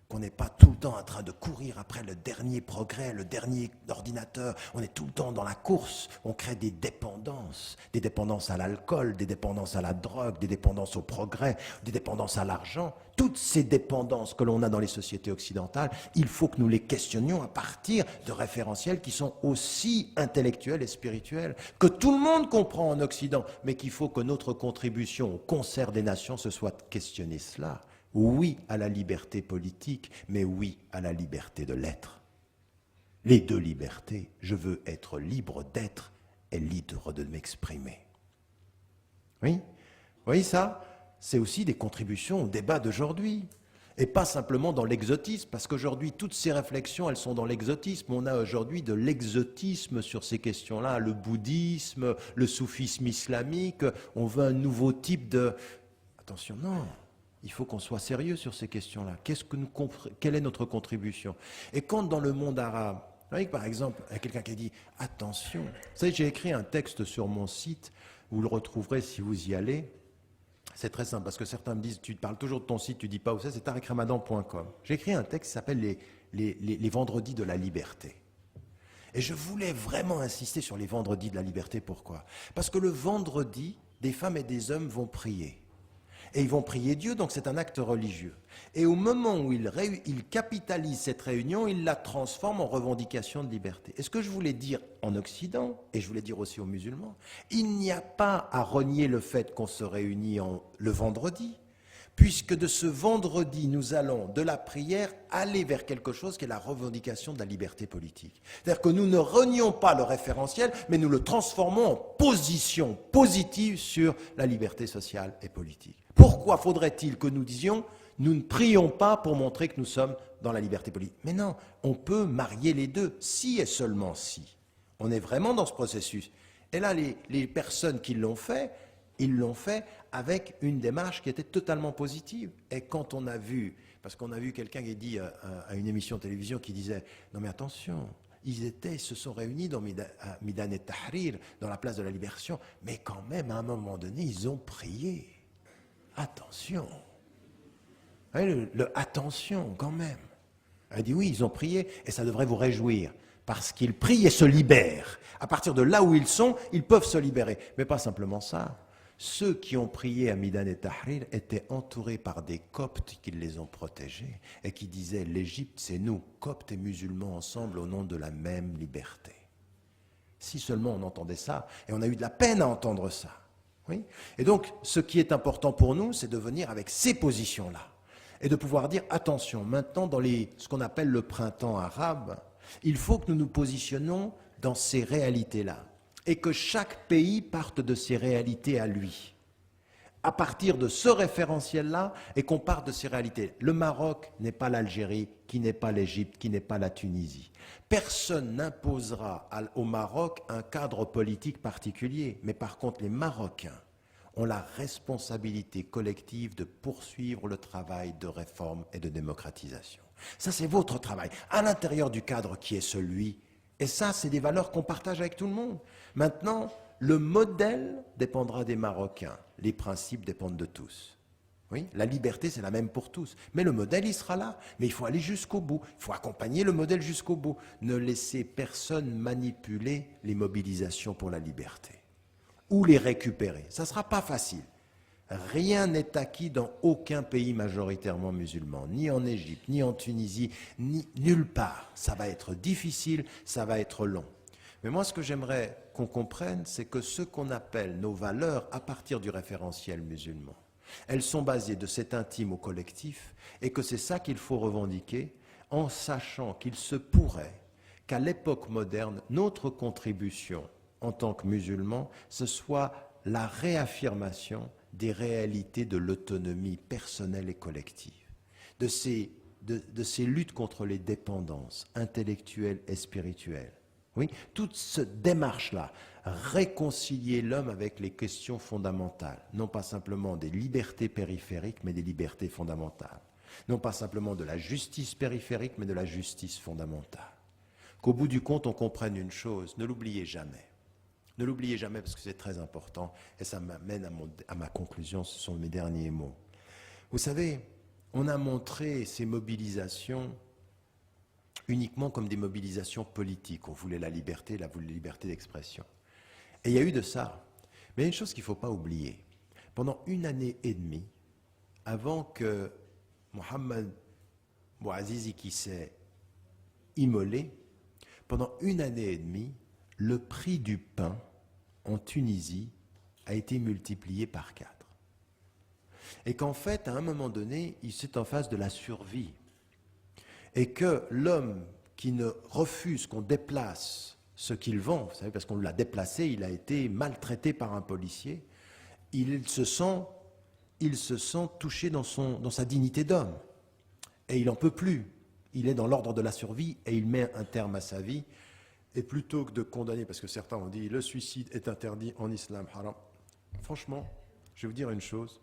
S4: qu'on n'est pas tout le temps en train de courir après le dernier progrès, le dernier ordinateur, on est tout le temps dans la course, on crée des dépendances à l'alcool, des dépendances à la drogue, des dépendances au progrès, des dépendances à l'argent. Toutes ces dépendances que l'on a dans les sociétés occidentales, il faut que nous les questionnions à partir de référentiels qui sont aussi intellectuels et spirituels, que tout le monde comprend en Occident, mais qu'il faut que notre contribution au concert des nations se soit de questionner cela. Oui à la liberté politique, mais oui à la liberté de l'être. Les deux libertés, je veux être libre d'être et libre de m'exprimer. Oui, vous voyez ça? C'est aussi des contributions au débat d'aujourd'hui. Et pas simplement dans l'exotisme, parce qu'aujourd'hui, toutes ces réflexions, elles sont dans l'exotisme. On a aujourd'hui de l'exotisme sur ces questions-là, le bouddhisme, le soufisme islamique. On veut un nouveau type de... Attention, non. Il faut qu'on soit sérieux sur ces questions-là. Quelle est notre contribution? Et quand dans le monde arabe, vous voyez que par exemple, il y a quelqu'un qui a dit « Attention », vous savez, j'ai écrit un texte sur mon site, vous le retrouverez si vous y allez. C'est très simple, parce que certains me disent « Tu parles toujours de ton site, tu ne dis pas où c'est tarikramadan.com ». J'ai écrit un texte qui s'appelle les vendredis de la liberté. Et je voulais vraiment insister sur les vendredis de la liberté. Pourquoi? Parce que le vendredi, des femmes et des hommes vont prier. Et ils vont prier Dieu, donc c'est un acte religieux. Et au moment où ils capitalisent cette réunion, ils la transforment en revendication de liberté. Et ce que je voulais dire en Occident, et je voulais dire aussi aux musulmans, il n'y a pas à renier le fait qu'on se réunit le vendredi, puisque de ce vendredi, nous allons de la prière aller vers quelque chose qui est la revendication de la liberté politique. C'est-à-dire que nous ne renions pas le référentiel, mais nous le transformons en position positive sur la liberté sociale et politique. Pourquoi faudrait-il que nous disions « nous ne prions pas pour montrer que nous sommes dans la liberté politique ». Mais non, on peut marier les deux, si et seulement si. On est vraiment dans ce processus. Et là, les personnes qui l'ont fait, ils l'ont fait avec une démarche qui était totalement positive. Et quand on a vu, parce qu'on a vu quelqu'un qui dit à une émission de télévision qui disait « non mais attention ». Ils se sont réunis dans Midan et Tahrir, dans la place de la Libération, mais quand même, à un moment donné, ils ont prié. Attention. Attention, quand même. Elle dit oui, ils ont prié, et ça devrait vous réjouir, parce qu'ils prient et se libèrent. À partir de là où ils sont, ils peuvent se libérer. Mais pas simplement ça. Ceux qui ont prié à Midan et Tahrir étaient entourés par des Coptes qui les ont protégés et qui disaient « l'Égypte, c'est nous, Coptes et musulmans ensemble au nom de la même liberté ». Si seulement on entendait ça, et on a eu de la peine à entendre ça. Oui. Et donc, ce qui est important pour nous, c'est de venir avec ces positions-là et de pouvoir dire, attention, maintenant, dans ce qu'on appelle le printemps arabe, il faut que nous nous positionnons dans ces réalités-là et que chaque pays parte de ses réalités à lui. À partir de ce référentiel-là et qu'on parte de ces réalités. Le Maroc n'est pas l'Algérie, qui n'est pas l'Égypte, qui n'est pas la Tunisie. Personne n'imposera au Maroc un cadre politique particulier, mais par contre les Marocains ont la responsabilité collective de poursuivre le travail de réforme et de démocratisation. Ça, c'est votre travail, à l'intérieur du cadre qui est celui. Et ça, c'est des valeurs qu'on partage avec tout le monde. Maintenant, Le modèle dépendra des Marocains, les principes dépendent de tous. Oui, la liberté, c'est la même pour tous. Mais le modèle, il sera là. Mais il faut aller jusqu'au bout. Il faut accompagner le modèle jusqu'au bout. Ne laissez personne manipuler les mobilisations pour la liberté. Ou les récupérer. Ça ne sera pas facile. Rien n'est acquis dans aucun pays majoritairement musulman, ni en Égypte, ni en Tunisie, ni nulle part. Ça va être difficile, ça va être long. Mais moi, ce que j'aimerais qu'on comprenne, c'est que ce qu'on appelle nos valeurs à partir du référentiel musulman, elles sont basées de cet intime au collectif et que c'est ça qu'il faut revendiquer en sachant qu'il se pourrait qu'à l'époque moderne, notre contribution en tant que musulmans, ce soit la réaffirmation des réalités de l'autonomie personnelle et collective, de ces luttes contre les dépendances intellectuelles et spirituelles. Oui, toute cette démarche-là, réconcilier l'homme avec les questions fondamentales, non pas simplement des libertés périphériques, mais des libertés fondamentales. Non pas simplement de la justice périphérique, mais de la justice fondamentale. Qu'au bout du compte, on comprenne une chose, ne l'oubliez jamais. Ne l'oubliez jamais parce que c'est très important et ça m'amène à ma conclusion, ce sont mes derniers mots. Vous savez, on a montré ces mobilisations uniquement comme des mobilisations politiques. On voulait la liberté d'expression. Et il y a eu de ça. Mais il y a une chose qu'il ne faut pas oublier. Pendant 1 année et demie, avant que Mohamed Bouazizi qui s'est immolé, pendant 1 année et demie, le prix du pain en Tunisie a été multiplié par 4. Et qu'en fait, à un moment donné, il s'est en face de la survie. Et que l'homme qui ne refuse qu'on déplace ce qu'il vend, vous savez, parce qu'on l'a déplacé, il a été maltraité par un policier, il se sent touché dans sa dignité d'homme. Et il n'en peut plus. Il est dans l'ordre de la survie et il met un terme à sa vie. Et plutôt que de condamner, parce que certains ont dit le suicide est interdit en islam, haram. Franchement, je vais vous dire une chose.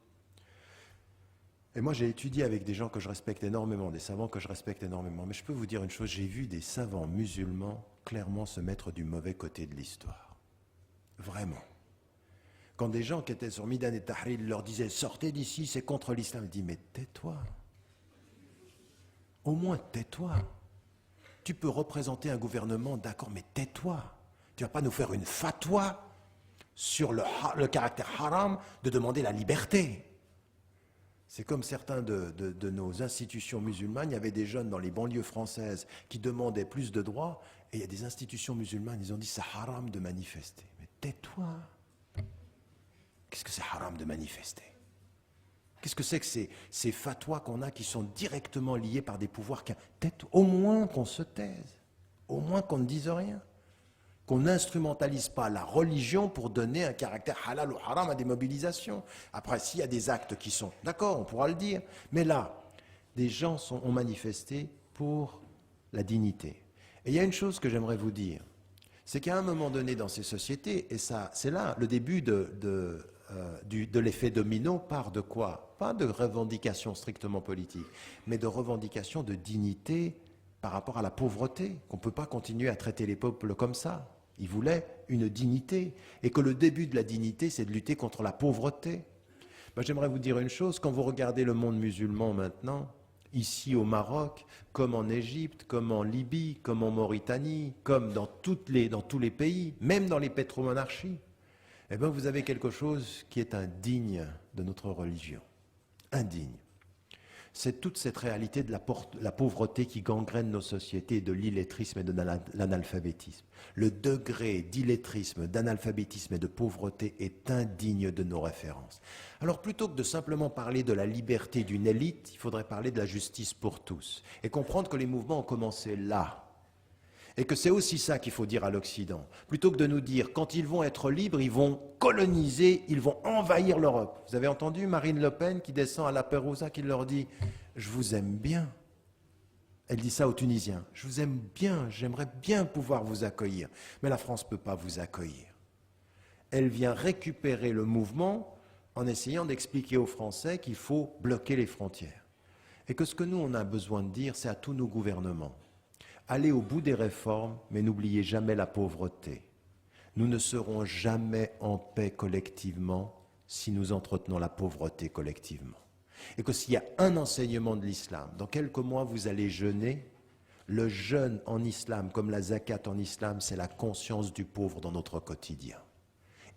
S4: Et moi, j'ai étudié avec des gens que je respecte énormément, des savants que je respecte énormément. Mais je peux vous dire une chose, j'ai vu des savants musulmans clairement se mettre du mauvais côté de l'histoire. Vraiment. Quand des gens qui étaient sur Midan et Tahrir leur disaient « Sortez d'ici, c'est contre l'islam », ils disent « Mais tais-toi. Au moins tais-toi. Tu peux représenter un gouvernement, d'accord, mais tais-toi. Tu ne vas pas nous faire une fatwa sur le caractère haram de demander la liberté. » C'est comme certains de nos institutions musulmanes, il y avait des jeunes dans les banlieues françaises qui demandaient plus de droits, et il y a des institutions musulmanes, ils ont dit c'est haram de manifester. Mais tais-toi. Qu'est-ce que c'est haram de manifester? Qu'est-ce que c'est que ces fatwas qu'on a qui sont directement liés par des pouvoirs qui... Au moins qu'on se taise, au moins qu'on ne dise rien. Qu'on n'instrumentalise pas la religion pour donner un caractère halal ou haram à des mobilisations. Après, s'il y a des actes qui sont... D'accord, on pourra le dire. Mais là, des gens ont manifesté pour la dignité. Et il y a une chose que j'aimerais vous dire. C'est qu'à un moment donné dans ces sociétés, et ça, c'est là, le début de l'effet domino part de quoi? Pas de revendications strictement politiques, mais de revendications de dignité par rapport à la pauvreté, qu'on ne peut pas continuer à traiter les peuples comme ça. Ils voulaient une dignité, et que le début de la dignité, c'est de lutter contre la pauvreté. Ben, j'aimerais vous dire une chose, quand vous regardez le monde musulman maintenant, ici au Maroc, comme en Égypte, comme en Libye, comme en Mauritanie, comme dans tous les pays, même dans les pétromonarchies, eh bien, vous avez quelque chose qui est indigne de notre religion. Indigne. C'est toute cette réalité de la pauvreté qui gangrène nos sociétés, de l'illettrisme et de l'analphabétisme. Le degré d'illettrisme, d'analphabétisme et de pauvreté est indigne de nos références. Alors plutôt que de simplement parler de la liberté d'une élite, il faudrait parler de la justice pour tous et comprendre que les mouvements ont commencé là. Et que c'est aussi ça qu'il faut dire à l'Occident. Plutôt que de nous dire, quand ils vont être libres, ils vont coloniser, ils vont envahir l'Europe. Vous avez entendu Marine Le Pen qui descend à Lampedusa, qui leur dit « Je vous aime bien ». Elle dit ça aux Tunisiens. « Je vous aime bien, j'aimerais bien pouvoir vous accueillir. Mais la France ne peut pas vous accueillir. » Elle vient récupérer le mouvement en essayant d'expliquer aux Français qu'il faut bloquer les frontières. Et que ce que nous, on a besoin de dire, c'est à tous nos gouvernements. Allez au bout des réformes, mais n'oubliez jamais la pauvreté. Nous ne serons jamais en paix collectivement si nous entretenons la pauvreté collectivement. Et que s'il y a un enseignement de l'islam, dans quelques mois vous allez jeûner, le jeûne en islam, comme la zakat en islam, c'est la conscience du pauvre dans notre quotidien.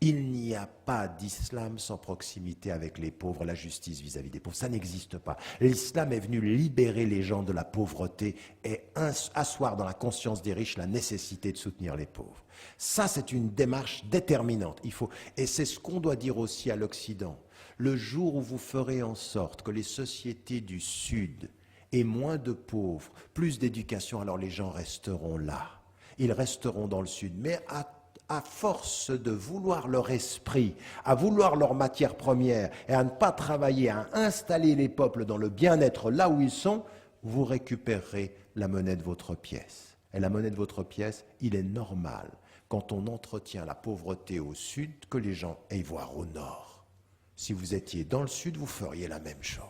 S4: Il n'y a pas d'islam sans proximité avec les pauvres, la justice vis-à-vis des pauvres. Ça n'existe pas. L'islam est venu libérer les gens de la pauvreté et asseoir dans la conscience des riches la nécessité de soutenir les pauvres. Ça, c'est une démarche déterminante. Et c'est ce qu'on doit dire aussi à l'Occident. Le jour où vous ferez en sorte que les sociétés du Sud aient moins de pauvres, plus d'éducation, alors les gens resteront là. Ils resteront dans le Sud. Mais à force de vouloir leur esprit, à vouloir leur matière première et à ne pas travailler à installer les peuples dans le bien-être là où ils sont, vous récupérerez la monnaie de votre pièce. Et la monnaie de votre pièce, il est normal, quand on entretient la pauvreté au sud, que les gens aillent voir au nord. Si vous étiez dans le sud, vous feriez la même chose.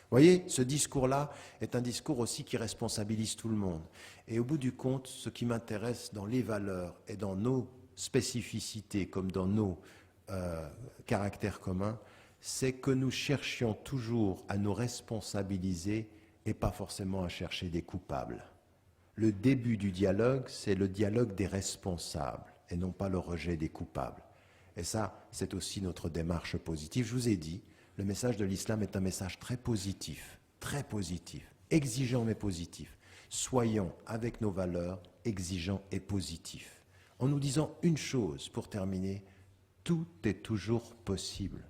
S4: Vous voyez, ce discours-là est un discours aussi qui responsabilise tout le monde. Et au bout du compte, ce qui m'intéresse dans les valeurs et dans nos spécificités comme dans nos caractères communs, c'est que nous cherchions toujours à nous responsabiliser et pas forcément à chercher des coupables. Le début du dialogue, c'est le dialogue des responsables et non pas le rejet des coupables. Et ça, c'est aussi notre démarche positive. Je vous ai dit, le message de l'islam est un message très positif, exigeant mais positif. Soyons, avec nos valeurs, exigeants et positifs. En nous disant une chose, pour terminer, tout est toujours possible.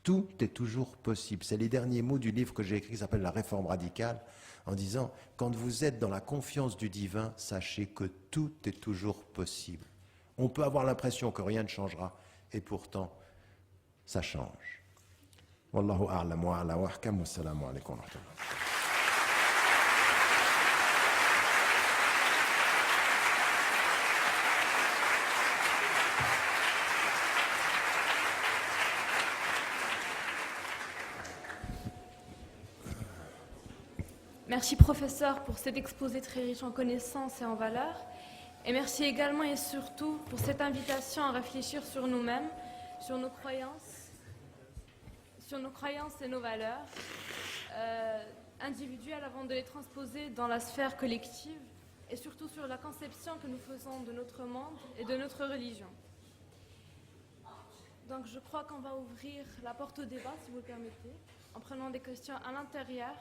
S4: Tout est toujours possible. C'est les derniers mots du livre que j'ai écrit qui s'appelle La Réforme radicale, en disant, quand vous êtes dans la confiance du divin, sachez que tout est toujours possible. On peut avoir l'impression que rien ne changera, et pourtant, ça change. Wallahu a'lam wa a'la wa ahkam wa assalamu alaykum wa rahmatullah.
S3: Merci professeur pour cet exposé très riche en connaissances et en valeurs. Et merci également et surtout pour cette invitation à réfléchir sur nous-mêmes, sur nos croyances et nos valeurs individuelles avant de les transposer dans la sphère collective et surtout sur la conception que nous faisons de notre monde et de notre religion. Donc je crois qu'on va ouvrir la porte au débat, si vous le permettez, en prenant des questions à l'intérieur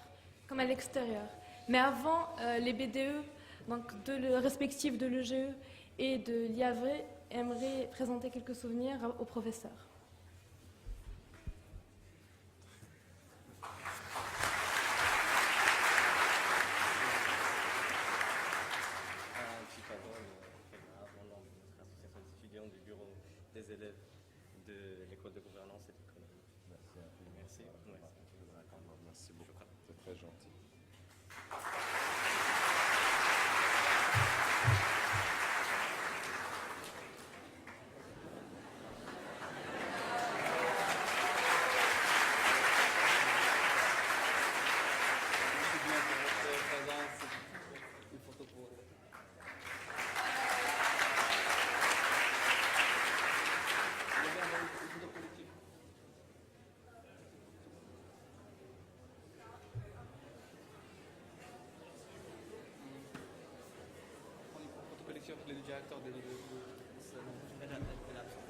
S3: comme à l'extérieur. Mais avant, les BDE, donc respectifs de l'EGE et de l'IAVRE, aimeraient présenter quelques souvenirs au professeur.
S5: Un petit parole au nom de notre association d'étudiants du bureau des élèves de l'école de gouvernance et d'économie. Merci.
S4: Merci beaucoup. C'est très gentil.
S5: Merci bien pour votre présence. Une photo pour vous. Une photo collective. Prenez une photo collective avec le directeur de salon. Elle est absente.